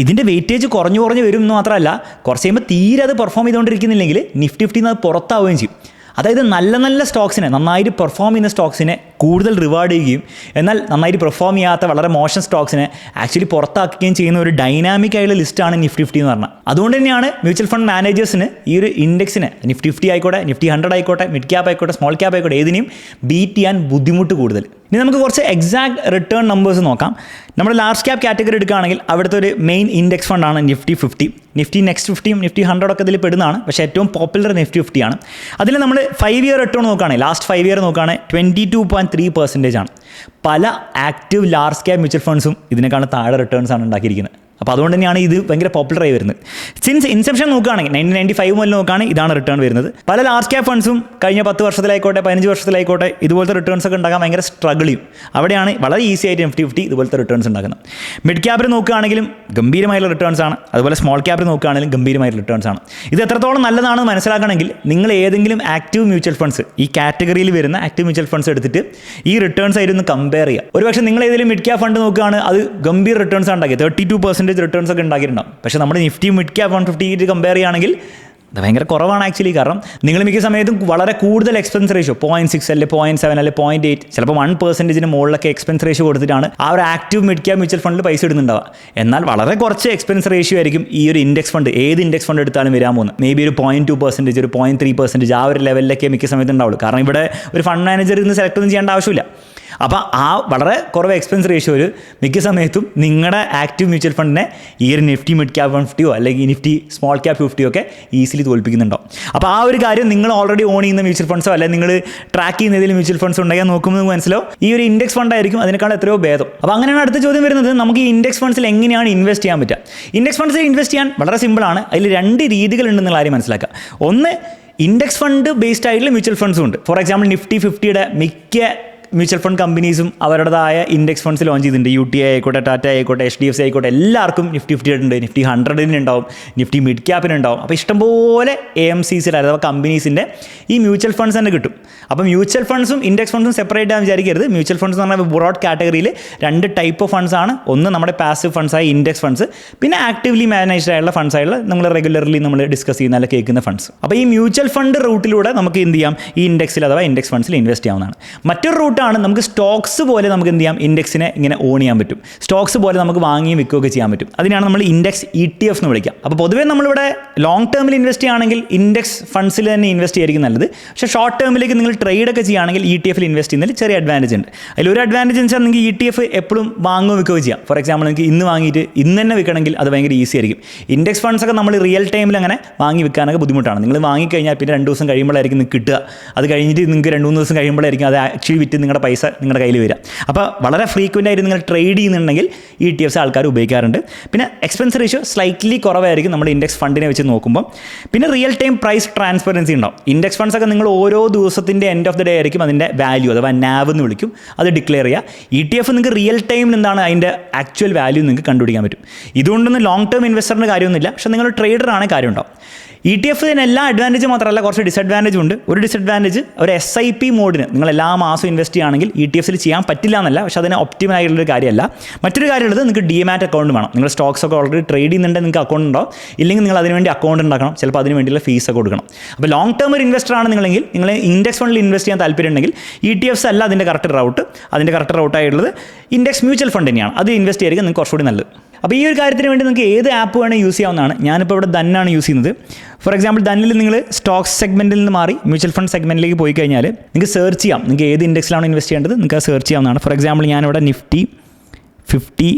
ഇതിൻ്റെ വെയിറ്റേജ് കുറഞ്ഞു വരും എന്ന് മാത്രമല്ല, കുറച്ച് കഴിയുമ്പോൾ തീരെ അത് പെർഫോം ചെയ്തുകൊണ്ടിരിക്കുന്നില്ലെങ്കിൽ നിഫ്റ്റി 50 അത് പുറത്താവുകയും ചെയ്യും. അതായത് നല്ല നല്ല സ്റ്റോക്സിനെ, നന്നായിട്ട് പെർഫോം ചെയ്യുന്ന സ്റ്റോക്സിനെ കൂടുതൽ റിവാർഡ് ചെയ്യുകയും എന്നാൽ നന്നായിട്ട് പെർഫോം ചെയ്യാത്ത വളരെ മോശം സ്റ്റോക്സിനെ ആക്ച്വലി പുറത്താക്കുകയും ചെയ്യുന്ന ഒരു ഡൈനാമിക് ആയുള്ള ലിസ്റ്റാണ് നിഫ്റ്റി 50 എന്ന് പറഞ്ഞാൽ. അതുകൊണ്ട് തന്നെയാണ് മ്യൂച്വൽ ഫണ്ട് മാനേജേഴ്സിന് ഈ ഒരു ഇൻഡെക്സിനെ നിഫ്റ്റി 50 ആയിക്കോട്ടെ, നിഫ്റ്റി 100 ആയിക്കോട്ടെ, മിഡ് ക്യാപ്പ് ആയിക്കോട്ടെ, സ്മോൾ ക്യാപ്പ് ആയിക്കോട്ടെ, ഏതിനെയും ബീറ്റ് ചെയ്യാൻ ബുദ്ധിമുട്ട് കൂടുതൽ. ഇനി നമുക്ക് കുറച്ച് എക്സാക്ട് റിട്ടേൺ നമ്പേഴ്സ് നോക്കാം. നമ്മൾ ലാർജ് ക്യാപ്പ് കാറ്റഗറി എടുക്കുകയാണെങ്കിൽ അവിടുത്തെ ഒരു മെയിൻ ഇൻഡെക്സ് ഫണ്ടാണ് നിഫ്റ്റി 50. നിഫ്റ്റി നെക്സ്റ്റ് 50യും നിഫ്റ്റി 100 ഒക്കെ ഇതിൽ പെടുന്നതാണ്. പക്ഷേ ഏറ്റവും പോപ്പുലർ നിഫ്റ്റി 50 ആണ്. അതിൽ നമ്മൾ 5 ഇയർ റിട്ടേൺ നോക്കുകയാണെങ്കിൽ ലാസ്റ്റ് 5 ഇയർ നോക്കുകയാണെങ്കിൽ 22.3% ആണ്. പല ആക്റ്റീവ് ലാർജ് ക്യാപ്പ് മ്യൂച്വൽ ഫണ്ട്സും ഇതിനേക്കാളും താഴെ റിട്ടേൺസ് ആണ് ഉണ്ടാക്കിയിരിക്കുന്നത്. അപ്പോൾ അതുകൊണ്ട് തന്നെയാണ് ഇത് ഭയങ്കര പോപ്പുലറായി വരുന്നത്. സിൻസ് ഇൻസെപ്ഷൻ നോക്കുകയാണെങ്കിൽ 1995 മുതൽ നോക്കുകയാണെങ്കിൽ ഇതാണ് റിട്ടേൺ വരുന്നത്. പല ലാർജ് ക്യാപ്പ് ഫണ്ട്സും കഴിഞ്ഞ 10 വർഷത്തിലായിക്കോട്ടെ 15 വർഷത്തിലായിക്കോട്ടെ ഇതുപോലത്തെ റിട്ടേൺസ് ഒക്കെ ഉണ്ടാക്കാൻ ഭയങ്കര സ്ട്രഗിൾ ചെയ്യും. അവിടെയാണ് വളരെ ഈസി ആയിട്ട് നിഫ്റ്റി 50 ഇതുപോലത്തെ റിട്ടേൺസ് ഉണ്ടാക്കുന്നത്. മിഡ് ക്യാപ്പിൽ നോക്കുകയാണെങ്കിലും ഗംഭീരമായുള്ള റിട്ടേൺസ് ആണ്. അതുപോലെ സ്മോൾ ക്യാപ്പിൽ നോക്കുകയാണെങ്കിലും ഗംഭീരമായ റിട്ടേൺസ് ആണ്. ഇത് എത്രത്തോളം നല്ലതാണെന്ന് മനസ്സിലാക്കണമെങ്കിൽ നിങ്ങൾ ഏതെങ്കിലും ആക്റ്റീവ് മ്യൂച്വൽ ഫണ്ട്സ്, ഈ കാറ്റഗറിയിൽ വരുന്ന ആക്റ്റീവ് മ്യൂച്വൽ ഫണ്ട്സ് എടുത്തിട്ട് ഈ റിട്ടേൺസ് ആയിരുന്നു കമ്പയർ ചെയ്യുക. ഒരുപക്ഷെ നിങ്ങൾ ഏതെങ്കിലും മിഡ് ക്യാപ്പ് ഫണ്ട് നോക്കുകയാണ്, അത് ഗംഭീര റിട്ടേൺസ് ഉണ്ടാക്കി 32% റിട്ടേൺസ് ഒക്കെ ഉണ്ടാക്കിയിട്ടുണ്ടാവും. പക്ഷേ നമ്മുടെ നിഫ്റ്റി മിഡ് ക്യാപ്പ് 150 കമ്പയർ ചെയ്യുകയാണെങ്കിൽ അത് ഭയങ്കര കുറവാണ് ആക്ച്വലി. കാരണം നിങ്ങൾ മിക്ക സമയത്തും വളരെ കൂടുതൽ എക്സ്പെൻസ് റേഷ്യോ 0.6 അല്ലെ 0.7 അല്ലെ 0.8 ചിലപ്പോൾ 1% മുകളിലൊക്കെ എക്സ്പെൻസ് റേഷ്യോ കൊടുത്തിട്ടാണ് ആ ഒരു ആക്റ്റീവ് മിഡ് ക്യാപ്പ് മ്യൂച്വൽ ഫണ്ടിൽ പൈസ ഇടുന്നുണ്ടാവുക. എന്നാൽ വളരെ കുറച്ച് എക്സ്പെൻസ് റേഷ്യോ ആയിരിക്കും ഈ ഒരു ഇൻഡെക്സ് ഫണ്ട്, ഏത് ഇൻഡെക്സ് ഫണ്ട് എടുത്താലും വരാൻ പോകുന്നത്. മേ ബി ഒരു 0.2%, ഒരു 0.3% ആ ഒരു ലെവലിലൊക്കെ മിക്ക സമയത്ത് ഉണ്ടാവുള്ളൂ. കാരണം ഇവിടെ ഒരു ഫണ്ട് മാനേജർ ഇന്ന് സെലക്ട് ഒന്നും ചെയ്യേണ്ട ആവശ്യമില്ല. അപ്പോൾ ആ വളരെ കുറവ് എക്സ്പെൻസ് റേഷ്യോയിൽ മിക്ക സമയത്തും നിങ്ങളുടെ ആക്റ്റീവ് മ്യൂച്വൽ ഫണ്ടിനെ ഈ ഒരു നിഫ്റ്റി മിഡ് ക്യാപ്പ് 150 അല്ലെങ്കിൽ നിഫ്റ്റി സ്മോൾ ക്യാപ്പ് 50 ഒക്കെ ഈസിലി തോൽപ്പിക്കുന്നുണ്ടാവും. അപ്പോൾ ആ ഒരു കാര്യം നിങ്ങൾ ഓൾറെഡി ഓൺ ചെയ്യുന്ന മ്യൂച്വൽ ഫണ്ട്സോ അല്ലെങ്കിൽ നിങ്ങൾ ട്രാക്ക് ചെയ്യുന്ന ഏതെങ്കിലും മ്യൂച്വൽ ഫണ്ട്സ് ഉണ്ടെങ്കിൽ നോക്കുമ്പോൾ മനസ്സിലാവും ഈ ഒരു ഇൻഡെക്സ് ഫണ്ടായിരിക്കും അതിനേക്കാൾ എത്രയോ ഭേദം. അപ്പോൾ അങ്ങനെയാണ് അടുത്ത ചോദ്യം വരുന്നത്, നമുക്ക് ഈ ഇൻഡെക്സ് ഫണ്ട്സിൽ എങ്ങനെയാണ് ഇൻവെസ്റ്റ് ചെയ്യാൻ പറ്റുക? ഇൻഡെക്സ് ഫണ്ട്സിൽ ഇൻവെസ്റ്റ് ചെയ്യാൻ വളരെ സിമ്പിളാണ്. അതിൽ 2 രീതികളുണ്ടെന്നുള്ള കാര്യം മനസ്സിലാക്കുക. ഒന്ന്, ഇൻഡെക്സ് ഫണ്ട് ബേസ്ഡ് ആയിട്ടുള്ള മ്യൂച്വൽ ഫണ്ട്സും ഉണ്ട്. ഫോർ എക്സാമ്പിൾ നിഫ്റ്റി 50യുടെ മിക്ക മ്യൂച്വൽ ഫണ്ട് കമ്പനീസും അവരുടേതായ ഇൻഡെക്സ് ഫണ്ട്സ് ലോഞ്ച് ചെയ്തിട്ടുണ്ട്. UTI ആയിക്കോട്ടെ, ടാറ്റ ആയിക്കോട്ടെ, HDFC ആയിക്കോട്ടെ, എല്ലാവർക്കും നിഫ്റ്റി 50 ഉണ്ട്, നിഫ്റ്റി 100 ഉണ്ടാവും, നിഫ്റ്റി മിഡ് ക്യാപ്പിന് ഉണ്ടാവും. അപ്പോൾ ഇഷ്ടംപോലെ AMCസിൽ അഥവാ കമ്പനീസിൻ്റെ ഈ മ്യൂച്വൽ ഫണ്ട്സ് തന്നെ കിട്ടും. അപ്പോൾ മ്യൂച്വൽ ഫണ്ട്സും ഇൻഡെക്സ് ഫണ്ട്സും സെപ്പറേറ്റ് ആകാൻ വിചാരിക്കരുത്. മ്യൂച്വൽ ഫണ്ട്സ് എന്ന് പറഞ്ഞാൽ ബ്രോഡ് കാറ്റഗറിയിൽ 2 ടൈപ്പ് ഓഫ് ഫണ്ട്സ് ആണ്. ഒന്ന് നമ്മുടെ പാസീവ് ഫണ്ട്സായ ഇൻഡെക്സ് ഫണ്ട്സ്, പിന്നെ ആക്റ്റീവ്ലി മാനേജ്ഡ് ആയിട്ടുള്ള ഫണ്ട്സ് ആയിട്ടുള്ള നമ്മൾ റെഗുലർലി നമ്മൾ ഡിസ്കസ് ചെയ്യുന്ന അല്ലെങ്കിൽ കേൾക്കുന്ന ഫണ്ട്സ്. അപ്പോൾ ഈ മ്യൂച്വൽ ഫണ്ട് റൂട്ടിലൂടെ നമുക്ക് എന്ത് ചെയ്യാം, ഈ ഇൻഡെക്സിൽ അഥവാ ഇൻഡെക്സ് ഫണ്ട്സിൽ ഇൻവെസ്റ്റ് ചെയ്യാവുന്നതാണ്. മറ്റൊരു റൂട്ടാണ് നമുക്ക് സ്റ്റോക്സ് പോലെ നമുക്ക് എന്ത് ചെയ്യാം, ഇൻഡെക്സിനെ ഇങ്ങനെ ഓൺ ചെയ്യാൻ പറ്റും. സ്റ്റോക്സ് പോലെ നമുക്ക് വാങ്ങിയും വിൽക്കുകയൊക്കെ ചെയ്യാൻ പറ്റും. അതിനാണ് നമ്മൾ ഇൻഡെക്സ് ETF എന്ന് വിളിക്കാം. അപ്പോൾ പൊതുവേ നമ്മളിവിടെ ലോങ് ടേമിൽ ഇൻവെസ്റ്റ് ചെയ്യുകയാണെങ്കിൽ ഇൻഡെക്സ് ഫണ്ട്സിൽ തന്നെ ഇൻവെസ്റ്റ് ചെയ്യായിരിക്കും നല്ലത്. പക്ഷേ ഷോർട്ട് ടേമിലേക്ക് നിങ്ങൾ ട്രേഡൊക്കെ ചെയ്യുകയാണെങ്കിൽ ETF-ൽ ഇൻവെസ്റ്റ് ചെയ്യുന്നതിൽ ചെറിയ അഡ്വാൻറ്റേജ് ഉണ്ട്. അതിലൊരു അഡ്വാൻറ്റേജ് എന്ന് വെച്ചാൽ നിങ്ങൾക്ക് ETF എപ്പോഴും വാങ്ങുകയോ വിൽക്കുകയോ ചെയ്യാം. ഫോർ എക്സാമ്പിൾ നിങ്ങൾക്ക് ഇന്ന് വാങ്ങിയിട്ട് ഇന്ന് തന്നെ വിൽക്കണമെങ്കിൽ അത് ഭയങ്കര ഈസി ആയിരിക്കും. ഇൻഡെക്സ് ഫണ്ട്സൊക്കെ നമ്മൾ റിയൽ ടൈമിൽ അങ്ങനെ വാങ്ങി വിൽക്കാനൊക്കെ ബുദ്ധിമുട്ടാണ്. നിങ്ങൾ വാങ്ങിക്കഴിഞ്ഞാൽ പിന്നെ 2 ദിവസം കഴിയുമ്പോഴായിരിക്കും നിങ്ങൾക്ക് കിട്ടുക. അത് കഴിഞ്ഞിട്ട് നിങ്ങൾക്ക് 2-3 ദിവസം കഴിയുമ്പോഴായിരിക്കും അത് ആക്ച്വലി വിറ്റ് നിങ്ങളുടെ പൈസ നിങ്ങളുടെ കയ്യിൽ വരിക. അപ്പോൾ വളരെ ഫ്രീക്വൻ്റ് ആയിട്ട് നിങ്ങൾ ട്രേഡ് ചെയ്യുന്നുണ്ടെങ്കിൽ ETFs ആൾക്കാർ ഉപയോഗിക്കാറുണ്ട്. പിന്നെ എക്സ്പെൻസ് റേഷ്യോ സ്ലൈറ്റ്ലി കുറവായിരിക്കും നമ്മുടെ ഇൻഡെക്സ് ഫണ്ടിനെ വെച്ച് നോക്കുമ്പോൾ. പിന്നെ റിയൽ ടൈം പ്രൈസ് ട്രാൻസ്പെറൻസി ഉണ്ടാവും. ഇൻഡെക്സ് ഫണ്ട്സൊക്കെ നിങ്ങൾ ഓരോ ദിവസത്തിൻ്റെ എൻഡ് ഓഫ് ദി ഡേ ആയിരിക്കും അതിൻ്റെ വാല്യൂ അഥവാ NAV എന്ന് വിളിക്കും, അത് ഡിക്ലെയർ ചെയ്യുക. ETF നിങ്ങൾക്ക് റിയൽ ടൈമിൽ എന്താണ് അതിൻ്റെ ആക്ച്വൽ വാല്യൂ നിങ്ങൾക്ക് കണ്ടുപിടിക്കാൻ പറ്റും. ഇതുകൊണ്ടൊന്നും ലോങ് ടേം ഇൻവെസ്റ്ററിന് കാര്യമൊന്നുമില്ല. പക്ഷേ നിങ്ങൾ ട്രേഡറാണ് കാര്യം ഉണ്ടാവും. ETF എല്ലാ അഡ്വാൻറ്റേജ് മാത്രമല്ല, കുറച്ച് ഡിസഡ്വാൻറ്റേജ് ഉണ്ട്. ഒരു ഡിസഡ്വാൻറ്റേജ് ഒരു SIP മോഡിന് നിങ്ങൾ എല്ലാ മാസവും ഇൻവെസ്റ്റ് ചെയ്യുകയാണെങ്കിൽ ETFs ചെയ്യാൻ പറ്റില്ല എന്നല്ല, പക്ഷേ അതിന് ഒപ്റ്റിമൽ ആയിട്ടുള്ളൊരു കാര്യമല്ല. മറ്റൊരു കാര്യമുള്ളത് നിങ്ങൾക്ക് DMAT അക്കൗണ്ട് വേണം. നിങ്ങൾ സ്റ്റോക്സ് ഒക്കെ ഓൾറെഡി ട്രേഡ് ചെയ്യുന്നുണ്ടെങ്കിൽ നിങ്ങൾക്ക് അക്കൗണ്ട് ഉണ്ടാവും. ഇല്ലെങ്കിൽ നിങ്ങൾ അതിനുവേണ്ടി അക്കൗണ്ട് ഉണ്ടാക്കണം, ചിലപ്പോൾ അതിന് വേണ്ടിയുള്ള ഫീസ് ഒക്കെ കൊടുക്കണം. അപ്പോൾ ലോങ് ടേം ഒരു ഇൻവെസ്റ്റർ ആണ് നിങ്ങളെങ്കിൽ, നിങ്ങൾ ഇൻഡെക്സ് ഫണ്ടിൽ ഇൻവെസ്റ്റ് ചെയ്യാൻ താല്പര്യം ഉണ്ടെങ്കിൽ ETFs അല്ല അതിൻ്റെ കറക്റ്റ് റൗട്ട്. അതിൻ്റെ കറക്റ്റ് റൗട്ടായിട്ടുള്ളത് ഇൻഡെക്സ് മ്യൂച്വൽ ഫണ്ട് തന്നെയാണ്. അത് ഇൻവെസ്റ്റ് ചെയ്യുക നിങ്ങൾക്ക് കുറച്ചുകൂടി നല്ലത്. അപ്പോൾ ഈ ഒരു കാര്യത്തിന് വേണ്ടി നിങ്ങൾക്ക് ഏത് ആപ്പ് വേണമെങ്കിൽ യൂസ് ചെയ്യാവുന്നതാണ്. ഞാനിപ്പോൾ ഇവിടെ ധനാണ് യൂസ് ചെയ്യുന്നത്. ഫോർ എക്സാമ്പിൾ ധനിൽ നിങ്ങൾ സ്റ്റോക്സ് സെഗ്മെൻറ്റിൽ നിന്ന് മാറി മ്യൂച്വൽ ഫണ്ട് സെഗ്മെൻറ്റിലേക്ക് പോയി കഴിഞ്ഞാൽ നിങ്ങൾക്ക് സെർച്ച് ചെയ്യാം. നിങ്ങൾക്ക് ഏത് ഇൻഡെക്സിലാണ് ഇൻവെസ്റ്റ് ചെയ്യേണ്ടത് നിങ്ങൾക്ക് അത് സെർച്ച് ചെയ്യാവുന്നതാണ്. ഫോർ എക്സാമ്പിൾ ഞാനിവിടെ നിഫ്റ്റി 50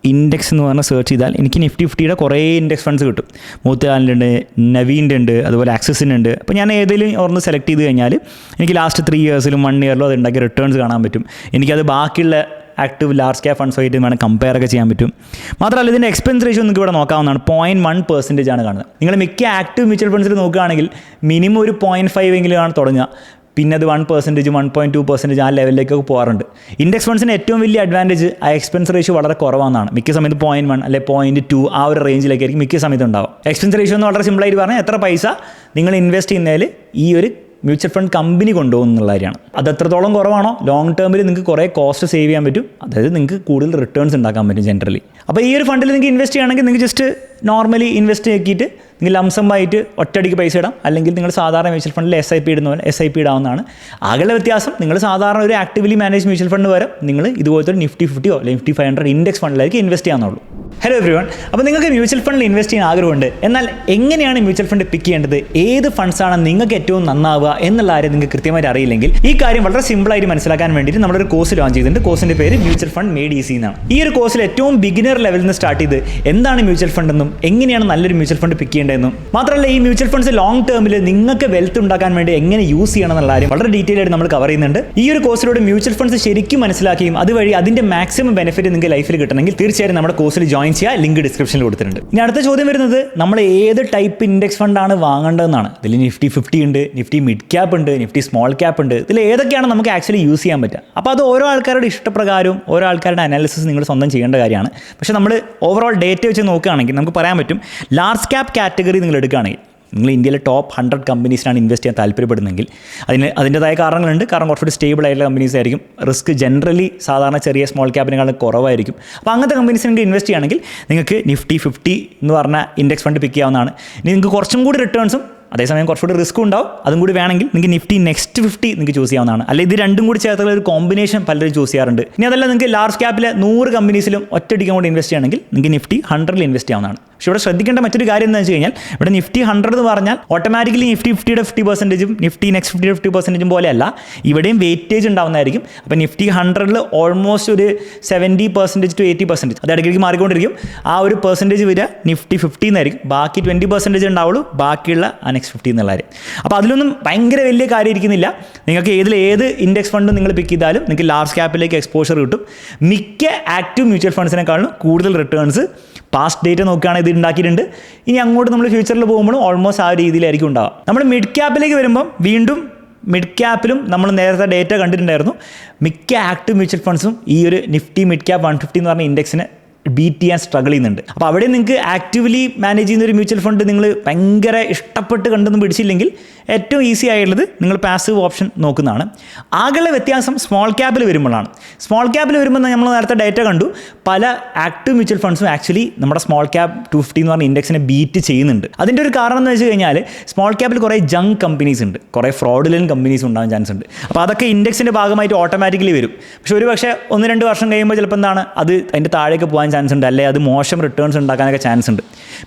ഇൻഡെക്സ് എന്ന് പറഞ്ഞാൽ സെർച്ച് ചെയ്താൽ എനിക്ക് നിഫ്റ്റി 50യുടെ കുറേ ഇൻഡെക്സ് ഫണ്ട്സ് കിട്ടും. മൂത്തിലാലിൻ്റെ ഉണ്ട്, നവീൻ്റെ ഉണ്ട്, അതുപോലെ ആക്സിസിൻ്റെ ഉണ്ട്. അപ്പോൾ ഞാൻ ഏതെങ്കിലും ഒന്ന് സെലക്ട് ചെയ്ത് കഴിഞ്ഞാൽ എനിക്ക് ലാസ്റ്റ് 3 ഇയേഴ്സിലും 1 ഇയറിലും അത് ഉണ്ടാക്കിയ റിട്ടേൺസ് കാണാൻ പറ്റും. എനിക്കത് ബാക്കിയുള്ള ആക്റ്റീവ് ലാർജ് ക്യാപ് ഫണ്ട്സുമായിട്ട് വേണം കമ്പയർ ഒക്കെ ചെയ്യാൻ പറ്റും. മാത്രമല്ല ഇതിൻ്റെ എക്സ്പെൻസ് റേഷ്യോ നിങ്ങൾക്ക് ഇവിടെ നോക്കാവുന്നതാണ്. 0.1% ആണ് കാണുന്നത്. നിങ്ങൾ മിക്ക ആക്റ്റീവ് മ്യൂച്വൽ ഫണ്ട്സിൽ നോക്കുകയാണെങ്കിൽ മിനിമം ഒരു 0.5 എങ്കിലും ആണ് തുടങ്ങുക. പിന്നെ അത് 1%, 1.2% ആ ലെവലിലേക്കൊക്കെ പോകാറുണ്ട്. ഇൻഡെക്സ് ഫണ്ട്സിന് ഏറ്റവും വലിയ അഡ്വാൻറ്റേജ് ആ എക്സ്പെൻസ് റേഷ്യോ വളരെ കുറവാണെന്നാണ്. മിക്ക സമയത്ത് 0.1 അല്ലെങ്കിൽ 0.2 ആ ഒരു റേഞ്ചിലേക്കായിരിക്കും മിക്ക സമയത്ത് ഉണ്ടാവും. എക്സ്പെൻസ് റേഷ്യോ എന്ന് വളരെ സിമ്പിളായിട്ട് പറഞ്ഞാൽ എത്ര പൈസ നിങ്ങൾ ഇൻവെസ്റ്റ് ചെയ്യുന്നതിൽ ഈ ഒരു മ്യൂച്വൽ ഫണ്ട് കമ്പനി കൊണ്ടുപോകുന്നുള്ള കാര്യമാണ്. അത് എത്രത്തോളം കുറവാണോ ലോങ് ടേമിൽ നിങ്ങൾക്ക് കുറേ കോസ്റ്റ് സേവ് ചെയ്യാൻ പറ്റും. അതായത് നിങ്ങൾക്ക് കൂടുതൽ റിട്ടേൺസ് ഉണ്ടാക്കാൻ പറ്റും ജനറലി. അപ്പോൾ ഈ ഒരു ഫണ്ടിൽ നിങ്ങൾക്ക് ഇൻവെസ്റ്റ് ചെയ്യുകയാണെങ്കിൽ നിങ്ങൾക്ക് ജസ്റ്റ് നോർമലി ഇൻവെസ്റ്റ് ആക്കിയിട്ട് നിങ്ങൾ ലംസമായിട്ട് ഒറ്റയടിക്ക് പൈസ ഇടാം. അല്ലെങ്കിൽ നിങ്ങൾ സാധാരണ മ്യൂച്വൽ ഫണ്ടിൽ SIP ഇടുന്ന പോലെ SIP ഇടാവുന്നതാണ്. ആകെയുള്ള വ്യത്യാസം നിങ്ങൾ സാധാരണ ഒരു ആക്റ്റീവ്ലി മാനേജ് മ്യൂച്വൽ ഫണ്ട് വരെ നിങ്ങൾ ഇതുപോലത്തെ ഒരു നിഫ്റ്റി 50 അല്ലെങ്കിൽ നിഫ്റ്റി 500 ഇൻഡെക്സ് ഫണ്ടിലായിരിക്കും ഇൻവെസ്റ്റ് ചെയ്യാവുന്നുള്ളൂ. Hello everyone. അപ്പോൾ നിങ്ങൾക്ക് മ്യൂച്വൽ ഫണ്ടിൽ ഇൻവെസ്റ്റ് ചെയ്യാൻ ആഗ്രഹമുണ്ട്. എന്നാൽ എങ്ങനെയാണ് മ്യൂച്വൽ ഫണ്ട് പിക്ക് ചെയ്യേണ്ടത്, ഏത് ഫണ്ട്സാണ് നിങ്ങൾക്ക് ഏറ്റവും നന്നാവുക എന്നുള്ള കാര്യം നിങ്ങൾക്ക് കൃത്യമായിട്ട് അറിയില്ലെങ്കിൽ ഈ കാര്യം വളരെ സിമ്പിളായിട്ട് മനസ്സിലാക്കാൻ വേണ്ടിയിട്ട് നമ്മളൊരു കോഴ്സ് ലോഞ്ച് ചെയ്തിട്ടുണ്ട്. കോഴ്സിൻ്റെ പേര് മ്യൂച്വൽ ഫണ്ട് മെയ്ഡ് ഈസി എന്നാണ്. ഈ ഒരു കോഴ്സിൽ ഏറ്റവും ബിഗിനർ ലെവലിൽ നിന്ന് സ്റ്റാർട്ട് ചെയ്ത് എന്താണ് മ്യൂച്വൽ ഫണ്ട് എന്നും എങ്ങനെയാണ് നല്ലൊരു മ്യൂച്വൽ ഫണ്ട് പിക്ക് ചെയ്യേണ്ടതെന്നും മാത്രമല്ല ഈ മ്യൂച്വൽ ഫണ്ട്സ് ലോങ് ടേമിൽ നിങ്ങൾക്ക് വെൽത്ത് ഉണ്ടാക്കാൻ വേണ്ടി എങ്ങനെ യൂസ് ചെയ്യണം എന്നുള്ള കാര്യം വളരെ ഡീറ്റെയിൽ ആയിട്ട് നമ്മൾ കവർ ചെയ്യുന്നുണ്ട്. ഈ ഒരു കോഴ്സിലൂടെ മ്യൂച്വൽ ഫണ്ട്സ് ശരിക്കും മനസ്സിലാക്കുകയും അതുവഴി അതിൻ്റെ മാക്സിമം ബെനിഫിറ്റ് നിങ്ങൾക്ക് ലൈഫിൽ കിട്ടണമെങ്കിൽ തീർച്ചയായും നമ്മുടെ കോഴ്സിൽ ജോയിൻ ചെയ്യുക. ലിങ്ക് ഡിസ്ക്രിപ്ഷനിൽ കൊടുത്തിട്ടുണ്ട്. ഇനി അടുത്ത ചോദ്യം വരുന്നത് നമ്മൾ ഏത് ടൈപ്പ് ഇൻഡെക്സ് ഫണ്ടാണ് വാങ്ങേണ്ടതെന്നാണ്. ഇതിൽ നിഫ്റ്റി 50 ഉണ്ട്, നിഫ്റ്റി മിഡ് ക്യാപ്പ് ഉണ്ട്, നിഫ്റ്റി സ്മോൾ ക്യാപ്പ് ഉണ്ട്. ഇതിൽ ഏതൊക്കെയാണ് നമുക്ക് ആക്ച്വലി യൂസ് ചെയ്യാൻ പറ്റുക. അപ്പോൾ അത് ഓരോ ആൾക്കാരുടെ ഇഷ്ടപ്രകാരവും ഓരോ ആൾക്കാരുടെ അനാലിസിസ് നിങ്ങൾ സ്വന്തം ചെയ്യേണ്ട കാര്യമാണ്. പക്ഷേ നമ്മൾ ഓവറോൾ ഡേറ്റ വെച്ച് നോക്കുകയാണെങ്കിൽ നമുക്ക് പറയാൻ പറ്റും ലാർജ് ക്യാപ്പ് കാറ്റഗറി നിങ്ങൾ എടുക്കുകയാണെങ്കിൽ നിങ്ങൾ ഇന്ത്യയിലെ ടോപ്പ് 100 കമ്പനീസിനാണ് ഇൻവെസ്റ്റ് ചെയ്യാൻ താല്പര്യപ്പെടുന്നെങ്കിൽ അതിൻ്റെതായ കാരണങ്ങളുണ്ട്. കാരണം കുറച്ചുകൂടി സ്റ്റേബിൾ ആയിട്ടുള്ള കമ്പനീസ് ആയിരിക്കും. റിസ്ക് ജനറലി സാധാരണ ചെറിയ സ്മോൾ ക്യാപ്പിനേക്കാളും കുറവായിരിക്കും. അപ്പോൾ അങ്ങനത്തെ കമ്പനീസ് നിങ്ങൾക്ക് ഇൻവെസ്റ്റ് ചെയ്യുകയാണെങ്കിൽ നിങ്ങൾക്ക് നിഫ്റ്റി 50 എന്ന് പറഞ്ഞ ഇൻഡെക്സ് ഫണ്ട് പിക്ക് ചെയ്യാവുന്നതാണ്. ഇനി നിങ്ങൾക്ക് കുറച്ചും കൂടി റിട്ടേൺസും അതേസമയം കുറച്ചുകൂടി റിസ്ക്കും ഉണ്ടാവും. അതും കൂടി വേണമെങ്കിൽ നിങ്ങൾക്ക് നിഫ്റ്റി നെക്സ്റ്റ് 50 നിങ്ങൾക്ക് ചൂസ് ചെയ്യാവുന്നതാണ്. അല്ലെങ്കിൽ ഇത് രണ്ടും കൂടി ചേർത്തുള്ള ഒരു കോമ്പിനേഷൻ പലരും ചൂസ് ചെയ്യാറുണ്ട്. ഇനി അതല്ല നിങ്ങൾക്ക് ലാർജ് ക്യാപ്പിലെ 100 കമ്പനീസിലും ഒറ്റയടിക്കാൻ കൂടി ഇൻവെസ്റ്റ് ചെയ്യണമെങ്കിൽ നിങ്ങൾക്ക് നിഫ്റ്റി 100ൽ ഇൻവെസ്റ്റ് ചെയ്യാവുന്നതാണ്. പക്ഷേ ഇവിടെ ശ്രദ്ധിക്കേണ്ട മറ്റൊരു കാര്യം എന്താണെന്ന് വെച്ച് കഴിഞ്ഞാൽ ഇവിടെ നിഫ്റ്റി 100 എന്ന് പറഞ്ഞാൽ ഓട്ടോമാറ്റിക്കലി നിഫ്റ്റി 50യുടെ 50%, നിഫ്റ്റി നെക്സ്റ്റ് 50യുടെ 50% പോലെയല്ല. ഇവിടെയും വെയിറ്റേജ് ഉണ്ടാവുന്നതായിരിക്കും. അപ്പോൾ നിഫ്റ്റി 100ൽ ഓൾമോസ്റ്റ് ഒരു 70% to 80% അത് ഇടയ്ക്കിടയ്ക്ക് മാറിക്കൊണ്ടിരിക്കും. ആ ഒരു പെർസെൻറ്റേജ് വരിക നിഫ്റ്റി 50 എന്നായിരിക്കും. ബാക്കി 20% ഉണ്ടാവുള്ളൂ ബാക്കിയുള്ള നെക്സ്റ്റ് 50 എന്നുള്ള കാര്യം. അപ്പോൾ അതിലൊന്നും ഭയങ്കര വലിയ കാര്യം ഇരിക്കുന്നില്ല. നിങ്ങൾക്ക് ഏത് ഇൻഡെക്സ് ഫണ്ടും നിങ്ങൾ പിക്ക് ചെയ്താലും നിങ്ങൾക്ക് ലാർജ് ക്യാപ്പിലേക്ക് എക്സ്പോഷർ കിട്ടും. മിക്ക ആക്റ്റീവ് മ്യൂച്വൽ ഫണ്ട്സിനെക്കാളും കൂടുതൽ റിട്ടേൺസ് പാസ്റ്റ് ഡേറ്റ നോക്കുകയാണെങ്കിൽ ഇത് ഉണ്ടാക്കിയിട്ടുണ്ട്. ഇനി അങ്ങോട്ട് നമ്മൾ ഫ്യൂച്ചറിൽ പോകുമ്പോഴും ഓൾമോസ്റ്റ് ആ രീതിയിലായിരിക്കും ഉണ്ടാവുക. നമ്മൾ മിഡ് ക്യാപ്പിലേക്ക് വരുമ്പം വീണ്ടും മിഡ് ക്യാപ്പിലും നമ്മൾ നേരത്തെ ഡേറ്റ കണ്ടിട്ടുണ്ടായിരുന്നു, മിക്ക ആക്റ്റീവ് മ്യൂച്വൽ ഫണ്ട്സും ഈ ഒരു നിഫ്റ്റി മിഡ് ക്യാപ്പ് 150 എന്ന് പറഞ്ഞ ഇൻഡെക്സിനെ ബീറ്റ് ചെയ്യാൻ സ്ട്രഗിൾ ചെയ്യുന്നുണ്ട്. അപ്പോൾ അവിടെ നിങ്ങൾക്ക് ആക്റ്റീവ്ലി മാനേജ് ചെയ്യുന്ന ഒരു മ്യൂച്വൽ ഫണ്ട് നിങ്ങൾ ഭയങ്കര ഇഷ്ടപ്പെട്ട് കണ്ടൊന്നും പിടിച്ചില്ലെങ്കിൽ ഏറ്റവും ഈസി ആയിട്ടുള്ളത് നിങ്ങൾ പാസീവ് ഓപ്ഷൻ നോക്കുന്നതാണ്. ആകെയുള്ള വ്യത്യാസം സ്മോൾ ക്യാപ്പിൽ വരുമ്പോഴാണ്. സ്മോൾ ക്യാപ്പിൽ വരുമ്പോൾ നമ്മൾ നേരത്തെ ഡേറ്റ കണ്ടു, പല ആക്റ്റീവ് മ്യൂച്വൽ ഫണ്ട്സും ആക്ച്വലി നമ്മുടെ സ്മോൾ ക്യാപ്പ് 250 എന്ന് പറഞ്ഞ ഇൻഡെക്സിനെ ബീറ്റ് ചെയ്യുന്നുണ്ട്. അതിൻ്റെ ഒരു കാരണം എന്ന് വെച്ച് കഴിഞ്ഞാൽ സ്മോൾ ക്യാപ്പിൽ കുറേ ജങ്ക് കമ്പനീസ് ഉണ്ട്, കുറേ ഫ്രോഡുലൻറ്റ് കമ്പനീസ് ഉണ്ടാകാൻ ചാൻസ് ഉണ്ട്. അപ്പോൾ അതൊക്കെ ഇൻഡെക്സിൻ്റെ ഭാഗമായിട്ട് ഓട്ടോമാറ്റിക്കലി വരും. പക്ഷേ ഒരു പക്ഷേ 1-2 വർഷം കഴിയുമ്പോൾ ചിലപ്പോൾ എന്താണ് അത് അതിൻ്റെ താഴേക്ക് പോകാൻ ചാൻസ് ഉണ്ട്, അല്ലെങ്കിൽ അത് മോശം റിട്ടേൺസ് ഉണ്ടാക്കാനൊക്കെ ചാൻസ് ഉണ്ട്.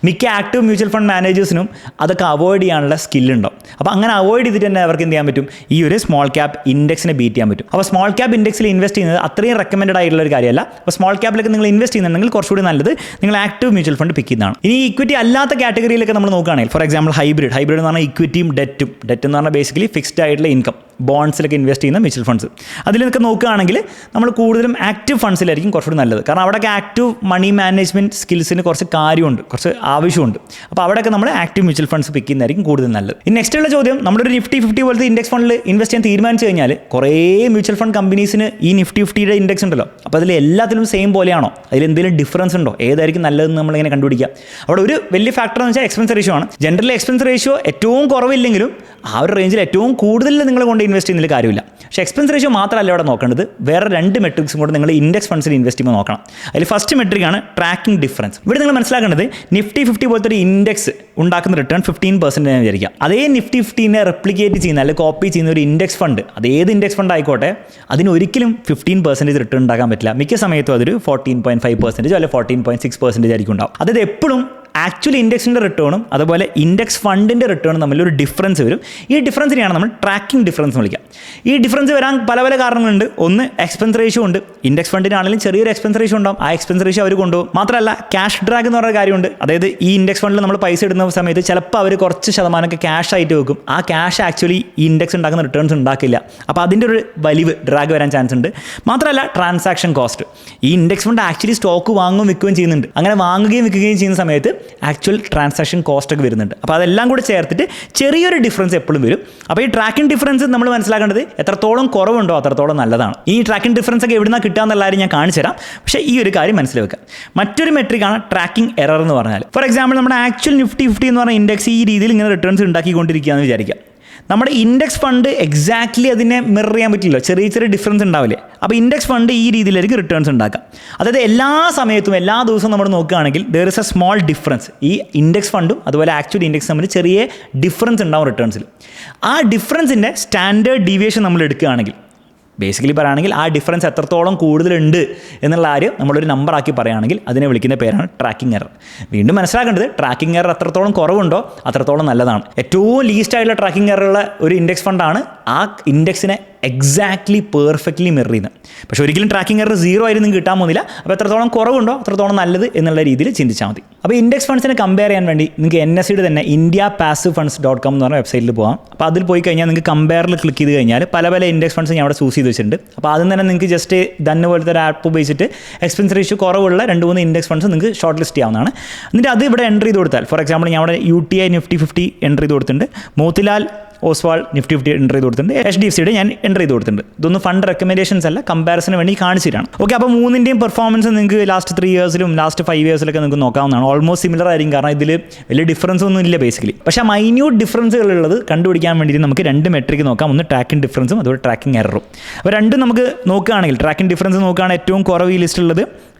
മിക്ക ആക്റ്റീവ് മ്യൂച്വൽ ഫണ്ട് മാനേജേഴ്സിനും അതൊക്കെ അവോയ്ഡ് ചെയ്യാനുള്ള സ്കില്ലുണ്ടാവും. അപ്പോൾ അങ്ങനെ അവോയ്ഡ് ചെയ്തിട്ട് തന്നെ അവർക്ക് എന്ത് ചെയ്യാൻ പറ്റും, ഈ ഒരു സ്മോൾ ക്യാപ്പ് ഇൻഡെക്സിനെ ബീറ്റ് ചെയ്യാൻ പറ്റും. അപ്പോൾ സ്മോൾ ക്യാപ്പ് ഇൻഡെക്സിൽ ഇൻവെസ്റ്റ് ചെയ്യുന്നത് അത്രയും റെക്കമെൻഡ് ആയിട്ടുള്ള ഒരു കാര്യമല്ല. അപ്പോൾ സ്മോൾ ക്യാപ്പിലൊക്കെ നിങ്ങൾ ഇൻവെസ്റ്റ് ചെയ്യുന്നുണ്ടെങ്കിൽ കുറച്ചുകൂടി നല്ലത് നിങ്ങൾ ആക്റ്റീവ് മ്യൂച്വൽ ഫണ്ട് പിക്ക് ചെയ്യുന്നതാണ്. ഇനി ഇക്വിറ്റി അല്ലാത്ത കാറ്റഗറിയിലൊക്കെ നമ്മൾ നോക്കുകയാണെങ്കിൽ, ഫോർ എക്സാമ്പിൾ ഹൈബ്രിഡ് എന്ന് പറഞ്ഞാൽ ഇക്വിറ്റിയും ഡെറ്റ് എന്ന് പറഞ്ഞാൽ ബേസിക്കലി ഫിക്സ്ഡ് ആയിട്ടുള്ള ഇൻകം, ബോൺസിലൊക്കെ ഇൻവെസ്റ്റ് ചെയ്യുന്ന മ്യൂച്വൽ ഫണ്ട്സ്. അതിലൊക്കെ നോക്കുകയാണെങ്കിൽ നമ്മൾ കൂടുതലും ആക്റ്റീവ് ഫണ്ട്സിലായിരിക്കും കുറച്ചുകൂടി നല്ലത്. കാരണം അവിടെയൊക്കെ ആക്റ്റീവ് മണി മാനേജ്മെൻറ്റ് സ്കിൽസിന് കുറച്ച് കാര്യമുണ്ട്, കുറച്ച് ആവശ്യമുണ്ട്. അപ്പോൾ അവിടെയൊക്കെ നമ്മൾ ആക്റ്റീവ് മ്യൂച്വൽ ഫണ്ട്സ് പിക്ക് ചെയ്യുന്നതായിരിക്കും കൂടുതൽ നല്ലത്. ഇനി നെക്സ്റ്റ് ഉള്ള ചോദ്യം, നമ്മളൊരു നിഫ്റ്റി 50 പോലത്തെ ഇൻഡെക്സ് ഫണ്ടിൽ ഇൻവെസ്റ്റ് ചെയ്യാൻ തീരുമാനിച്ചു കഴിഞ്ഞാൽ കുറേ മ്യൂച്വൽ ഫണ്ട് കമ്പനീസിന് ഈ നിഫ്റ്റി 50യുടെ ഇൻഡെക്സ് ഉണ്ടല്ലോ, അപ്പോൾ അതിൽ എല്ലാത്തിലും സെയിം പോലെയാണോ, അതിൽ എന്തെങ്കിലും ഡിഫറൻസ് ഉണ്ടോ, ഏതായിരിക്കും നല്ലതെന്ന് നമ്മളിങ്ങനെ കണ്ടുപിടിക്കുക. അവിടെ ഒരു വലിയ ഫാക്ടർ എന്ന് വെച്ചാൽ എക്സ്പെൻസ് റേഷ്യോ ആണ്. ജനറലി എക്സ്പെൻസ് റേഷ്യോ ഏറ്റവും കുറവില്ലെങ്കിലും ആ ഒരു റേഞ്ചിൽ ഏറ്റവും കൂടുതൽ നിങ്ങൾ കൊണ്ട് ഇൻവെസ്റ്റ് ചെയ്യുന്നതിൽ കാര്യമില്ല. പക്ഷേ എക്സ്പെൻസ് റേഷ്യോ മാത്രമല്ല ഇവിടെ നോക്കേണ്ടത്, വേറെ 2 മെട്രിക്സും കൂടെ നിങ്ങൾ ഇൻഡെക്സ് ഫണ്ട്സിൽ ഇൻവെസ്റ്റ് ചെയ്യുമ്പോൾ നോക്കണം. അതിൽ ഫസ്റ്റ് മെട്രിക്കാണ് ട്രാക്കിംഗ് ഡിഫറൻസ്. ഇവിടെ നിങ്ങൾ മനസ്സിലാക്കേണ്ടത് നിഫ്റ്റി 50 പോലത്തെ ഒരു ഇൻഡെക്സ് ഉണ്ടാക്കുന്ന റിട്ടേൺ 15% എന്ന് വിചാരിക്കാം. അതേ നിഫ്റ്റി 50നെ റെപ്ലിക്കേറ്റ് ചെയ്യുന്ന അല്ലെങ്കിൽ കോപ്പി ചെയ്യുന്ന ഒരു ഇൻഡെക്സ് ഫണ്ട്, അത് ഏത് ഇൻഡെക്സ് ഫണ്ട് ആയിക്കോട്ടെ, അതിന് ഒരിക്കലും 15% റിട്ടേൺ ഉണ്ടാക്കാൻ പറ്റില്ല. മിക്ക സമയത്തും അതൊരു 14.5% അല്ലെങ്കിൽ 14.6% ആയിരിക്കും ഉണ്ടാവും. അതായത് എപ്പോഴും ആക്ച്വലി ഇൻഡെക്സിൻ്റെ റിട്ടേണും അതുപോലെ ഇൻഡെക്സ് ഫണ്ടിൻ്റെ റിട്ടേണും തമ്മിലൊരു ഡിഫറൻസ് വരും. ഈ ഡിഫറൻസിനെയാണ് നമ്മൾ ട്രാക്കിംഗ് ഡിഫറൻസ് വിളിക്കുക. ഈ ഡിഫറൻസ് വരാൻ പല കാരണങ്ങളുണ്ട്. ഒന്ന് എക്സ്പെൻസ് റേഷ്യോ ഉണ്ട്. ഇൻഡെക്സ് ഫണ്ടിനാണെങ്കിലും ചെറിയൊരു എക്സ്പെൻസ് റേഷ്യോ ഉണ്ടാവും. ആ എക്സ്പെൻസ് റേഷ്യോ അവർ കൊണ്ടുപോകും. മാത്രമല്ല ക്യാഷ് ഡ്രാഗ് എന്ന് പറയുന്ന കാര്യമുണ്ട്. അതായത് ഈ ഇൻഡെക്സ് ഫണ്ടിൽ നമ്മൾ പൈസ ഇടുന്ന സമയത്ത് ചിലപ്പോൾ അവർ കുറച്ച് ശതമാനമൊക്കെ ക്യാഷ് ആയിട്ട് വെക്കും. ആ ക്യാഷ് ആക്ച്വലി ഈ ഇൻഡെക്സ് ഉണ്ടാക്കുന്ന റിട്ടേൺസ് ഉണ്ടാക്കില്ല. അപ്പോൾ അതിൻ്റെ ഒരു വലിവ് ഡ്രാഗ് വരാൻ ചാൻസ് ഉണ്ട്. മാത്രമല്ല ട്രാൻസാക്ഷൻ കോസ്റ്റ്. ഈ ഇൻഡെക്സ് ഫണ്ട് ആക്ച്വലി സ്റ്റോക്ക് വാങ്ങുകയും വിൽക്കുകയും ചെയ്യുന്നുണ്ട്. അങ്ങനെ വാങ്ങുകയും വിൽക്കുകയും ചെയ്യുന്ന സമയത്ത് ആക്ച്വൽ ട്രാൻസാക്ഷൻ കോസ്റ്റ് ഒക്കെ വരുന്നുണ്ട്. അപ്പോൾ അതെല്ലാം കൂടി ചേർത്തിട്ട് ചെറിയൊരു ഡിഫറൻസ് എപ്പോഴും വരും. അപ്പോൾ ഈ ട്രാക്കിംഗ് ഡിഫറൻസ് നമ്മൾ മനസ്സിലാക്കേണ്ടത് എത്രത്തോളം കുറവുണ്ടോ അത്രത്തോളം നല്ലതാണ്. ഈ ട്രാക്കിംഗ് ഡിഫറൻസ് ഒക്കെ എവിടുന്നാണ് കിട്ടുക എന്നുള്ള കാര്യം ഞാൻ കാണിച്ചു തരാം. പക്ഷേ ഈ ഒരു കാര്യം മനസ്സിലാക്കുക. മറ്റൊരു മെട്രിക്കാണ് ട്രാക്കിംഗ് എറർ എന്ന് പറഞ്ഞാൽ. ഫോർ എക്സാമ്പിൾ നമ്മുടെ ആക്ച്വൽ നിഫ്റ്റി 50 എന്ന് പറഞ്ഞ ഇൻഡെക്സ് ഈ രീതിയിൽ ഇങ്ങനെ റിട്ടേൺസ് ഉണ്ടാക്കിക്കൊണ്ടിരിക്കുകയെന്ന് വിചാരിക്കാം. നമ്മുടെ ഇൻഡെക്സ് ഫണ്ട് എക്സാക്ട്ലി അതിനെ മിറർ ചെയ്യാൻ പറ്റില്ല, ചെറിയ ഡിഫറൻസ് ഉണ്ടാവില്ലേ. അപ്പോൾ ഇൻഡെക്സ് ഫണ്ട് ഈ രീതിയിലായിരിക്കും റിട്ടേൺസ് ഉണ്ടാക്കാം. അതായത് എല്ലാ സമയത്തും എല്ലാ ദിവസവും നമ്മൾ നോക്കുകയാണെങ്കിൽ there is A small difference. ഈ ഇൻഡെക്സ് ഫണ്ടും അതുപോലെ ആക്ച്വൽ ഇൻഡെക്സ് തമ്മിൽ ചെറിയ ഡിഫറൻസ് ഉണ്ടാവും റിട്ടേൺസിൽ. ആ ഡിഫറൻസിൻ്റെ സ്റ്റാൻഡേർഡ് ഡീവിയേഷൻ നമ്മൾ എടുക്കുകയാണെങ്കിൽ, ബേസിക്കലി പറയുകയാണെങ്കിൽ ആ ഡിഫറൻസ് എത്രത്തോളം കൂടുതലുണ്ട് എന്നുള്ള കാര്യം നമ്മളൊരു നമ്പറാക്കി പറയുകയാണെങ്കിൽ അതിനെ വിളിക്കുന്ന പേരാണ് ട്രാക്കിംഗ് എറർ. വീണ്ടും മനസ്സിലാക്കേണ്ടത് ട്രാക്കിംഗ് എറർ എത്രത്തോളം കുറവുണ്ടോ അത്രത്തോളം നല്ലതാണ്. ഏറ്റവും ലീസ്റ്റ് ആയിട്ടുള്ള ട്രാക്കിംഗ് എറർ ഉള്ള ഒരു ഇൻഡെക്സ് ഫണ്ടാണ് ആ ഇൻഡെക്സിനെ എക്സാക്ട്ലി പെർഫെക്റ്റ്ലി മിറർ ചെയ്യുന്നത്. പക്ഷേ ഒരിക്കലും ട്രാക്കിംഗ് എറർ 0 ആയിട്ട് നിങ്ങൾക്ക് കിട്ടാൻ പോകുന്നില്ല. അപ്പോൾ എത്രത്തോളം കുറവുണ്ടോ അത്രത്തോളം നല്ലത് എന്നുള്ള രീതിയിൽ ചിന്തിച്ചാൽ മതി. അപ്പോൾ ഇൻഡെക്സ് ഫണ്ട്സിനെ കമ്പയർ ചെയ്യാൻ വേണ്ടി നിങ്ങൾക്ക് NSEയുടെ തന്നെ indiapassivefunds.com എന്ന് പറഞ്ഞ വെബ്സൈറ്റിൽ പോകാം. അപ്പോൾ അതിൽ പോയി കഴിഞ്ഞാൽ നിങ്ങൾക്ക് കമ്പയറിൽ ക്ലിക്ക് ചെയ്ത് കഴിഞ്ഞാൽ പല ഇൻഡെക്സ് ഫണ്ട്സ് ഞാൻ അവിടെ ചൂസ് ചെയ്ത് വെച്ചിട്ടുണ്ട്. അപ്പോൾ അതിൽ തന്നെ നിങ്ങൾക്ക് ജസ്റ്റ് ദന്നെ പോലത്തെ ഒരു ആപ്പ് ഉപയോഗിച്ചിട്ട് എക്സ്പെൻസ് റേഷ്യോ കുറവുള്ള 2-3 ഇൻഡെക്സ് ഫണ്ട്സ് നിങ്ങൾക്ക് ഷോർട്ട് ലിസ്റ്റ് ചെയ്യാവുന്നതാണ്. എന്നിട്ട് അത് ഇവിടെ എൻ്റർ ചെയ്ത് കൊടുത്താൽ, ഫോർ എക്സാമ്പിൾ ഞാൻ അവിടെ UTI നിഫ്റ്റി 50 എൻ്റർ ചെയ്ത് കൊടുത്തിട്ടുണ്ട്, മോത്തിലാൽ ഓസ്വാൾ നിഫ്റ്റി 50 എൻ്റർ ചെയ്ത് കൊടുത്തിട്ടുണ്ട്, HDFCയുടെ ഞാൻ എൻ്റർ ചെയ്ത് കൊടുത്തിട്ടുണ്ട്. ഇതൊന്നും ഫണ്ട് റെക്കമെൻഡേഷൻസ് അല്ല, കമ്പാരിസന് വേണ്ടി കാണിച്ചു തരാണ്. ഓക്കെ, അപ്പോൾ മൂന്നിൻ്റെയും പെർഫോമൻസ് നിങ്ങൾക്ക് ലാസ്റ്റ് 3 ഇയേഴ്സിലും ലാസ്റ്റ് 5 ഇയേഴ്സിലൊക്കെ നിങ്ങൾക്ക് നോക്കാവുന്നതാണ്. ഓൾമോസ്റ്റ് സിമിലർ ആയിരിക്കും, കാരണം ഇതിൽ വലിയ ഡിഫറൻസ് ഒന്നും ഇല്ല ബേസിക്കലി. പക്ഷേ മൈന്യൂട്ട് ഡിഫറൻസുകളുള്ളത് കണ്ടുപിടിക്കാൻ വേണ്ടിയിട്ട് നമുക്ക് 2 മെട്രിക്ക് നോക്കാം. ഒന്ന് ട്രാക്കിംഗ് ഡിഫറൻസും അതുപോലെ ട്രാക്കിംഗ് എററും. അപ്പോൾ രണ്ടും നമുക്ക് നോക്കുകയാണെങ്കിൽ ട്രാക്കിംഗ് ഡിഫറൻസ് നോക്കുകയാണെങ്കിൽ ഏറ്റവും കുറവ് ഈ ലിസ്റ്റുള്ളത്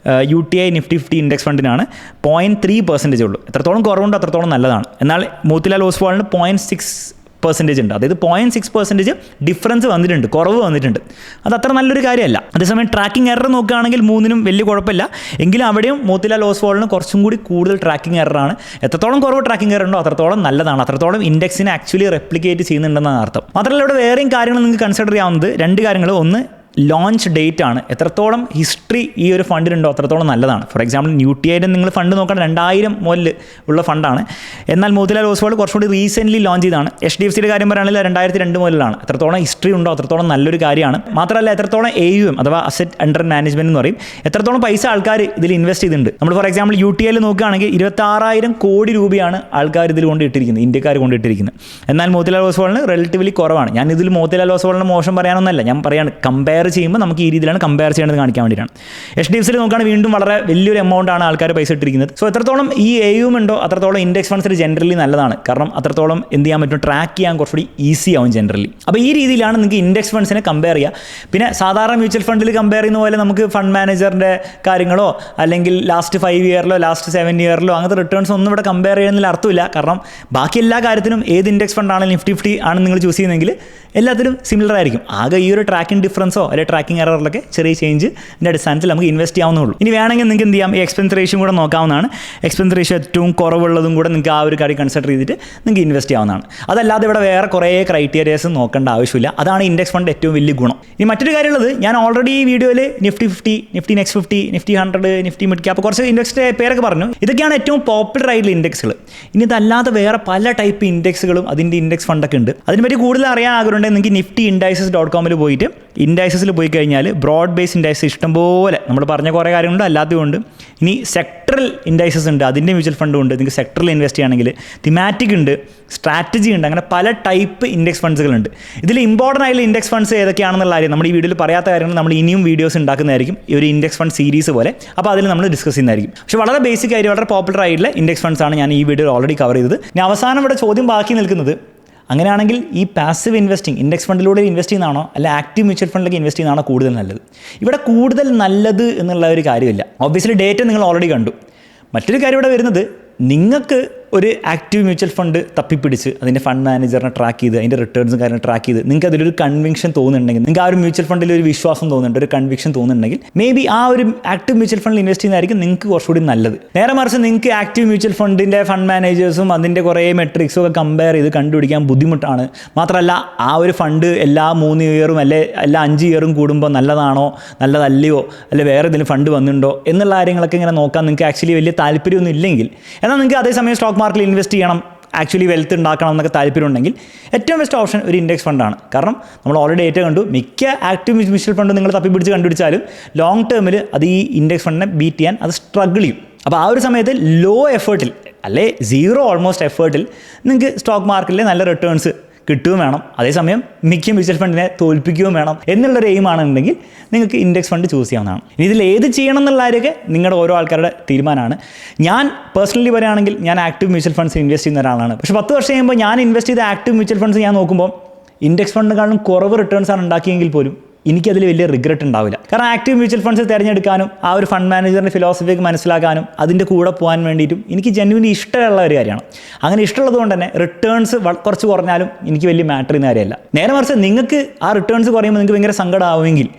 UTI നിഫ്റ്റി 50 ഇൻഡെക്സ് ഫണ്ടിനാണ് 0.3% ഉള്ളൂ. എത്രത്തോളം കുറവുണ്ടോ അത്രത്തോളം നല്ലതാണ്. എന്നാൽ മോത്തിലാൽ ഓസ്വാളിന് 0.6% ഉണ്ട്. അതായത് 0.6% ഡിഫറൻസ് വന്നിട്ടുണ്ട്, കുറവ് വന്നിട്ടുണ്ട്. അത് അത്ര നല്ലൊരു കാര്യമല്ല. അതേസമയം ട്രാക്കിംഗ് എറർ നോക്കുകയാണെങ്കിൽ മൂന്നിനും വലിയ കുഴപ്പമില്ല. എങ്കിലും അവിടെയും മോത്തിലാൽ ഓസ്വാളിന് കുറച്ചും കൂടി കൂടുതൽ ട്രാക്കിംഗ് എററാണ്. എത്രത്തോളം കുറവ് ട്രാക്കിംഗ് എറർ ഉണ്ടോ അത്രത്തോളം നല്ലതാണ്, അത്രത്തോളം ഇൻഡെക്സിനെ ആക്ച്വലി റെപ്ലിക്കേറ്റ് ചെയ്യുന്നുണ്ടെന്നാണ് അർത്ഥം. മാത്രമല്ല ഇവിടെ വേറെയും കാര്യങ്ങൾ നിങ്ങൾക്ക് കൺസിഡർ ചെയ്യാവുന്നത് 2 കാര്യങ്ങൾ. ഒന്ന്, ലോഞ്ച് ഡേറ്റ് ആണ്, എത്രത്തോളം ഹിസ്റ്ററി ഈ ഒരു ഫണ്ടിനുണ്ടോ അത്രത്തോളം നല്ലതാണ്. ഫോർ എക്സാമ്പിൾ UTIയുടെ നിങ്ങൾ ഫണ്ട് നോക്കണം 2000 മുതൽ ഉള്ള ഫണ്ടാണ്. എന്നാൽ മോത്തിലാൽ ഓസ്വാൾ കുറച്ചുകൂടി റീസെൻ്റ്ലി ലോഞ്ച് ചെയ്താണ്. HDFCയുടെ കാര്യം പറയുകയാണെങ്കിൽ 2002 മുതലാണ്. എത്രത്തോളം ഹിസ്റ്ററി ഉണ്ടോ അത്രത്തോളം നല്ലൊരു കാര്യമാണ്. മാത്രമല്ല എത്രത്തോളം AUM അഥവാ അസറ്റ് അണ്ടർ മാനേജ്മെൻറ്റ് എന്ന് പറയും, എത്രത്തോളം പൈസ ആൾക്കാർ ഇതിൽ ഇൻവെസ്റ്റ് ചെയ്തിട്ടുണ്ട്. നമ്മൾ ഫോർ എക്സാമ്പിൾ UTIയിൽ നോക്കുകയാണെങ്കിൽ 26,000 കോടി രൂപയാണ് ആൾക്കാർ ഇതിൽ കൊണ്ടിട്ടിരിക്കുന്നത്, ഇന്ത്യക്കാർ കൊണ്ടിട്ടിരിക്കുന്നത്. എന്നാൽ മോത്തിലാൽ ഓസ്വാളിന് റിലേറ്റീവ്ലി കുറവാണ്. ഞാൻ ഇതിൽ മോത്തിലാൽ ഓസ്വാളിന് മോശം പറയാനൊന്നല്ല, ഞാൻ പറയാണ് കമ്പയർ ചെയ്യുമ്പോൾ നമുക്ക് ഈ രീതിയിലാണ് കമ്പയർ ചെയ്യേണ്ടത് കാണിക്കാൻ വേണ്ടിയിട്ടാണ്. HDFCയിൽ നോക്കുകയാണെങ്കിൽ വീണ്ടും വളരെ വലിയൊരു എമൗണ്ട് ആണ് ആൾക്കാർ പൈസ ഇട്ടിരിക്കുന്നത്. സോ എത്രത്തോളം ഈ AUM ഉണ്ടോ അത്രത്തോളം ഇൻഡെക്സ് ഫണ്ട്സിൽ ജനറലി നല്ലതാണ്. കാരണം അത്രത്തോളം എന്ത് ചെയ്യാൻ പറ്റും, ട്രാക്ക് ചെയ്യാൻ കുറച്ചുകൂടി ഈസി ആവും ജനറലി. അപ്പോൾ ഈ രീതിയിലാണ് നിങ്ങൾക്ക് ഇൻഡെക്സ് ഫണ്ട്സിനെ കമ്പയർ ചെയ്യുക. പിന്നെ സാധാരണ മ്യൂച്വൽ ഫണ്ടിൽ കമ്പയർ ചെയ്യുന്ന പോലെ നമുക്ക് ഫണ്ട് മാനേജറിൻ്റെ കാര്യങ്ങളോ അല്ലെങ്കിൽ ലാസ്റ്റ് 5 ഇയറിലോ ലാസ്റ്റ് 7 ഇയറിലോ അങ്ങനത്തെ റിട്ടേൺസ് ഒന്നും ഇവിടെ കമ്പയർ ചെയ്യുന്നതിൽ അർത്ഥമില്ല. കാരണം ബാക്കി എല്ലാ കാര്യത്തിനും ഏത് ഇൻഡെക്സ് ഫണ്ടാണെങ്കിലും Nifty 50 ആണ് നിങ്ങൾ ചൂസ് ചെയ്യുന്നതെങ്കിൽ എല്ലാത്തിനും സിമിലർ ആയിരിക്കും. ആകെ ഈ ഒരു ട്രാക്കിംഗ് ഡിഫറൻസോ അല്ലെങ്കിൽ ട്രാക്കിംഗ് എററിലൊക്കെ ചെറിയ ചേഞ്ചിൻ്റെ അടിസ്ഥാനത്തിൽ നമുക്ക് ഇൻവെസ്റ്റ് ചെയ്യാവുന്നതുള്ളൂ. ഇനി വേണമെങ്കിൽ നിങ്ങൾക്ക് എന്ത് ചെയ്യാം, ഈ എക്സ്പെൻസ് റേഷ്യോ കൂടെ നോക്കാവുന്നതാണ്. എക്സ്പെൻസ് റേഷ്യോ ഏറ്റവും കുറവുള്ളതും കൂടെ നിങ്ങൾക്ക് ആ ഒരു കാര്യം കൺസിഡർ ചെയ്തിട്ട് നിങ്ങൾക്ക് ഇൻവെസ്റ്റ് ചെയ്യാവുന്നതാണ്. അതല്ലാതെ ഇവിടെ വേറെ കുറേ ക്രൈറ്റീരിയാസ് നോക്കേണ്ട ആവശ്യമില്ല. അതാണ് ഇൻഡെക്സ് ഫണ്ട് ഏറ്റവും വലിയ ഗുണം. ഇനി മറ്റൊരു കാര്യമുള്ളത്, ഞാൻ ഓൾറെഡി ഈ വീഡിയോയിൽ Nifty 50, Nifty Next 50, Nifty 100, Nifty Mid Cap കുറച്ച് ഇൻഡെക്സിൻ്റെ പേരൊക്കെ പറഞ്ഞു. ഇതൊക്കെയാണ് ഏറ്റവും പോപ്പുലർ ആയിട്ടുള്ള ഇൻഡെക്സുകൾ. ഇനി ഇതല്ലാതെ വേറെ പല ടൈപ്പ് ഇൻഡെക്സുകളും അതിൻ്റെ ഇൻഡെക്സ് ഫണ്ടൊക്കെ ഉണ്ട്. അതിനെപ്പറ്റി കൂടുതൽ അറിയാൻ ആഗ്രഹമുണ്ടെങ്കിൽ നിങ്ങൾക്ക് niftyindices.com പോയിട്ട് ഇൻഡൈസസിൽ പോയി കഴിഞ്ഞാൽ ബ്രോഡ് ബേസ് ഇൻഡൈസസ് ഇഷ്ടംപോലെ നമ്മൾ പറഞ്ഞ കുറേ കാര്യങ്ങളുണ്ട്, അല്ലാത്തതുകൊണ്ട്. ഇനി സെക്ടറൽ ഇൻഡൈസസ് ഉണ്ട്, അതിൻ്റെ മ്യൂച്വൽ ഫണ്ടും ഉണ്ട്. നിങ്ങൾക്ക് സെക്ടറിൽ ഇൻവെസ്റ്റ് ചെയ്യുകയാണെങ്കിൽ തിമാറ്റിക് ഉണ്ട്, സ്ട്രാറ്റജി ഉണ്ട്, അങ്ങനെ പല ടൈപ്പ് ഇൻഡെക്സ് ഫണ്ട്സുകളുണ്ട്. ഇതിൽ ഇമ്പോർട്ടൻ്റ് ആയിട്ടുള്ള ഇൻഡെക്സ് ഫണ്ട്സ് ഏതൊക്കെയാണെന്നുള്ള കാര്യം നമ്മുടെ ഈ വീഡിയോയിൽ പറയാത്ത കാര്യങ്ങൾ നമ്മൾ ഇനിയും വീഡിയോസ് ഉണ്ടാക്കുന്നതായിരിക്കും, ഈ ഒരു ഇൻഡെക്സ് ഫണ്ട് സീരീസ് പോലെ. അപ്പോൾ അതിൽ നമ്മൾ ഡിസ്കസ് ചെയ്യുന്നതായിരിക്കും. പക്ഷേ വളരെ ബേസിക് ആയിട്ട് വളരെ പോപ്പുലർ ആയിട്ടുള്ള ഇൻഡെക്സ് ഫണ്ട്സ് ആണ് ഞാൻ ഈ വീഡിയോയിൽ ഓൾറെഡി കവർ ചെയ്തത്. ഇനി അവസാനം ഇവിടെ ചോദ്യം ബാക്കി നിൽക്കുന്നത്, അങ്ങനെയാണെങ്കിൽ ഈ പാസീവ് ഇൻവെസ്റ്റിംഗ് ഇൻഡെക്സ് ഫണ്ടിലൂടെ ഇൻവെസ്റ്റ് ചെയ്യുന്നതാണോ അല്ല ആക്റ്റീവ് മ്യൂച്വൽ ഫണ്ടിലേക്ക് ഇൻവെസ്റ്റ് ചെയ്യുന്നതാണോ കൂടുതൽ നല്ലത്? ഇവിടെ കൂടുതൽ നല്ലത് എന്നുള്ള ഒരു കാര്യമില്ല. ഒബ്വിയസ്ലി ഡേറ്റ നിങ്ങൾ ഓൾറെഡി കണ്ടു. മറ്റൊരു കാര്യം ഇവിടെ വരുന്നത്, നിങ്ങൾക്ക് ഒരു ആക്റ്റീവ് മ്യൂച്വൽ ഫണ്ട് തപ്പിപ്പിടിച്ച് അതിൻ്റെ ഫണ്ട് മാനേജറിനെ ട്രാക്ക് ചെയ്ത് അതിൻ്റെ റിട്ടേൺസും കാര്യങ്ങൾ ട്രാക്ക് ചെയ്ത് നിങ്ങൾക്ക് അതിലൊരു കൺവിക്ഷൻ തോന്നുന്നുണ്ടെങ്കിൽ, നിങ്ങൾക്ക് ആ ഒരു മ്യൂച്വൽ ഫണ്ടിൽ ഒരു വിശ്വാസം തോന്നുന്നുണ്ട്, ഒരു കൺവിക്ഷൻ തോന്നുന്നുണ്ടെങ്കിൽ മേ ബി ആ ഒരു ആക്റ്റീവ് മ്യൂച്വൽ ഫണ്ടിൽ ഇൻവെസ്റ്റ് ചെയ്യുന്നതായിരിക്കും നിങ്ങൾക്ക് കുറച്ചുകൂടി നല്ലത്. നേരെ മറിച്ച് നിങ്ങൾക്ക് ആക്റ്റീവ് മ്യൂച്വൽ ഫണ്ടിൻ്റെ ഫണ്ട് മാനേജേഴ്സും അതിൻ്റെ കുറേ മെട്രിക്സും ഒക്കെ കമ്പയർ ചെയ്ത് കണ്ടുപിടിക്കാൻ ബുദ്ധിമുട്ടാണ്. മാത്രമല്ല ആ ഒരു ഫണ്ട് എല്ലാ 3 ഇയറും അല്ലെ എല്ലാ 5 ഇയറും കൂടുമ്പോൾ നല്ലതാണോ നല്ലതല്ലയോ അല്ലെ വേറെ എന്തെങ്കിലും ഫണ്ട് വന്നിട്ടുണ്ടോ എന്നുള്ള കാര്യങ്ങളൊക്കെ ഇങ്ങനെ നോക്കാൻ നിങ്ങൾക്ക് ആക്ച്വലി വലിയ താല്പര്യമൊന്നും ഇല്ലെങ്കിൽ, എന്നാൽ നിങ്ങൾക്ക് അതേസമയം സ്റ്റോക്ക് മാർക്കറ്റിൽ ഇൻവെസ്റ്റ് ചെയ്യണം, ആക്ച്വലി വെൽത്ത് ഉണ്ടാക്കണം എന്നൊക്കെ താല്പര്യമുണ്ടെങ്കിൽ ഏറ്റവും ബെസ്റ്റ് ഓപ്ഷൻ ഒരു ഇൻഡെക്സ് ഫണ്ടാണ്. കാരണം നമ്മൾ ഓൾറെഡി ഡേറ്റ കണ്ടു, മിക്ക ആക്റ്റീവ് മ്യൂച്വൽ ഫണ്ട് നിങ്ങൾ തപ്പിപ്പിടിച്ച് കണ്ടുപിടിച്ചാലും ലോങ് ടേമിൽ അത് ഈ ഇൻഡെക്സ് ഫണ്ടിനെ ബീറ്റ് ചെയ്യാൻ അത് സ്ട്രഗിൾ ചെയ്യും. അപ്പോൾ ആ ഒരു സമയത്ത് ലോ എഫേർട്ടിൽ അല്ലെ 0 ഓൾമോസ്റ്റ് എഫേർട്ടിൽ നിങ്ങൾക്ക് സ്റ്റോക്ക് മാർക്കറ്റിൽ നല്ല റിട്ടേൺസ് കിട്ടുകയും വേണം, അതേസമയം മിക്ക മ്യൂച്വൽ ഫണ്ടിനെ തോൽപ്പിക്കുകയും വേണം എന്നുള്ളൊരു എയിമാണെന്നുണ്ടെങ്കിൽ നിങ്ങൾക്ക് ഇൻഡെക്സ് ഫണ്ട് ചൂസ് ചെയ്യാവുന്നതാണ്. ഇനി ഇതിൽ ഏത് ചെയ്യണം എന്നുള്ളവരൊക്കെ നിങ്ങളുടെ ഓരോ ആൾക്കാരുടെ തീരുമാനമാണ്. ഞാൻ പേഴ്സണലി പറയുകയാണെങ്കിൽ ഞാൻ ആക്റ്റീവ് മ്യൂച്വൽ ഫണ്ട്സ് ഇൻവെസ്റ്റ് ചെയ്യുന്ന ഒരാളാണ്. പക്ഷേ 10 വർഷം കഴിയുമ്പോൾ ഞാൻ ഇൻവെസ്റ്റ് ചെയ്ത ആക്റ്റീവ് മ്യൂച്വൽ ഫണ്ട്സ് ഞാൻ നോക്കുമ്പോൾ ഇൻഡെക്സ് ഫണ്ടിനെക്കാളും കുറവ് റിട്ടേൺസാണ് ഉണ്ടാക്കിയെങ്കിൽ പോലും എനിക്കതിൽ വലിയ റിഗ്രറ്റ് ഉണ്ടാവില്ല. കാരണം ആക്റ്റീവ് മ്യൂച്വൽ ഫണ്ട്സ് തിരഞ്ഞെടുക്കാനും ആ ഒരു ഫണ്ട് മാനേജറിൻ്റെ ഫിലോസഫിയൊക്കെ മനസ്സിലാക്കാനും അതിൻ്റെ കൂടെ പോകാൻ വേണ്ടിയിട്ടും എനിക്ക് ജെന്യുവലി ഇഷ്ടമുള്ള ഒരു കാര്യമാണ്. അങ്ങനെ ഇഷ്ടമുള്ളത് കൊണ്ട് തന്നെ റിട്ടേൺസ് കുറച്ച് കുറഞ്ഞാലും എനിക്ക് വലിയ മാറ്റർ ചെയ്യുന്ന കാര്യമല്ല. നേരെ മറിച്ച് നിങ്ങൾക്ക് ആ റിട്ടേൺസ് കുറയുമ്പോൾ നിങ്ങൾക്ക് ഭയങ്കര സങ്കടമാവുമെങ്കിൽ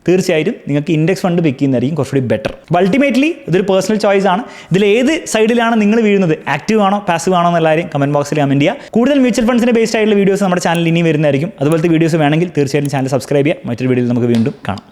തീർച്ചയായിട്ടും നിങ്ങൾക്ക് ഇൻഡെക്സ് ഫണ്ട് പിക്ക് ചെയ്യുന്നതായിരിക്കും കുറച്ചുകൂടി ബെറ്റർ. അൾട്ടിമേറ്റ്ലി ഇതൊരു പേഴ്സണൽ ചോയ്സ് ആണ്. ഇതിൽ ഏത് സൈഡിലാണ് നിങ്ങൾ വീഴുന്നത്, ആക്റ്റീവ് ആണോ പാസീവ് ആണോ എന്നുള്ള കാര്യം കമൻറ്റ് ബോക്സിൽ കമൻറ്റ് ചെയ്യുക. കൂടുതൽ മ്യൂച്വൽ ഫണ്ട്സിൻ്റെ ബേസ്ഡ് ആയിട്ടുള്ള വീഡിയോസ് നമ്മുടെ ചാനലിൽ ഇനി വരുന്നതായിരിക്കും. അതുപോലത്തെ വീഡിയോസ് വേണമെങ്കിൽ തീർച്ചയായിട്ടും ചാനൽ സബ്സ്ക്രൈബ് ചെയ്യുക. മറ്റൊരു വീഡിയോയിൽ നമുക്ക് വീണ്ടും കാണാം.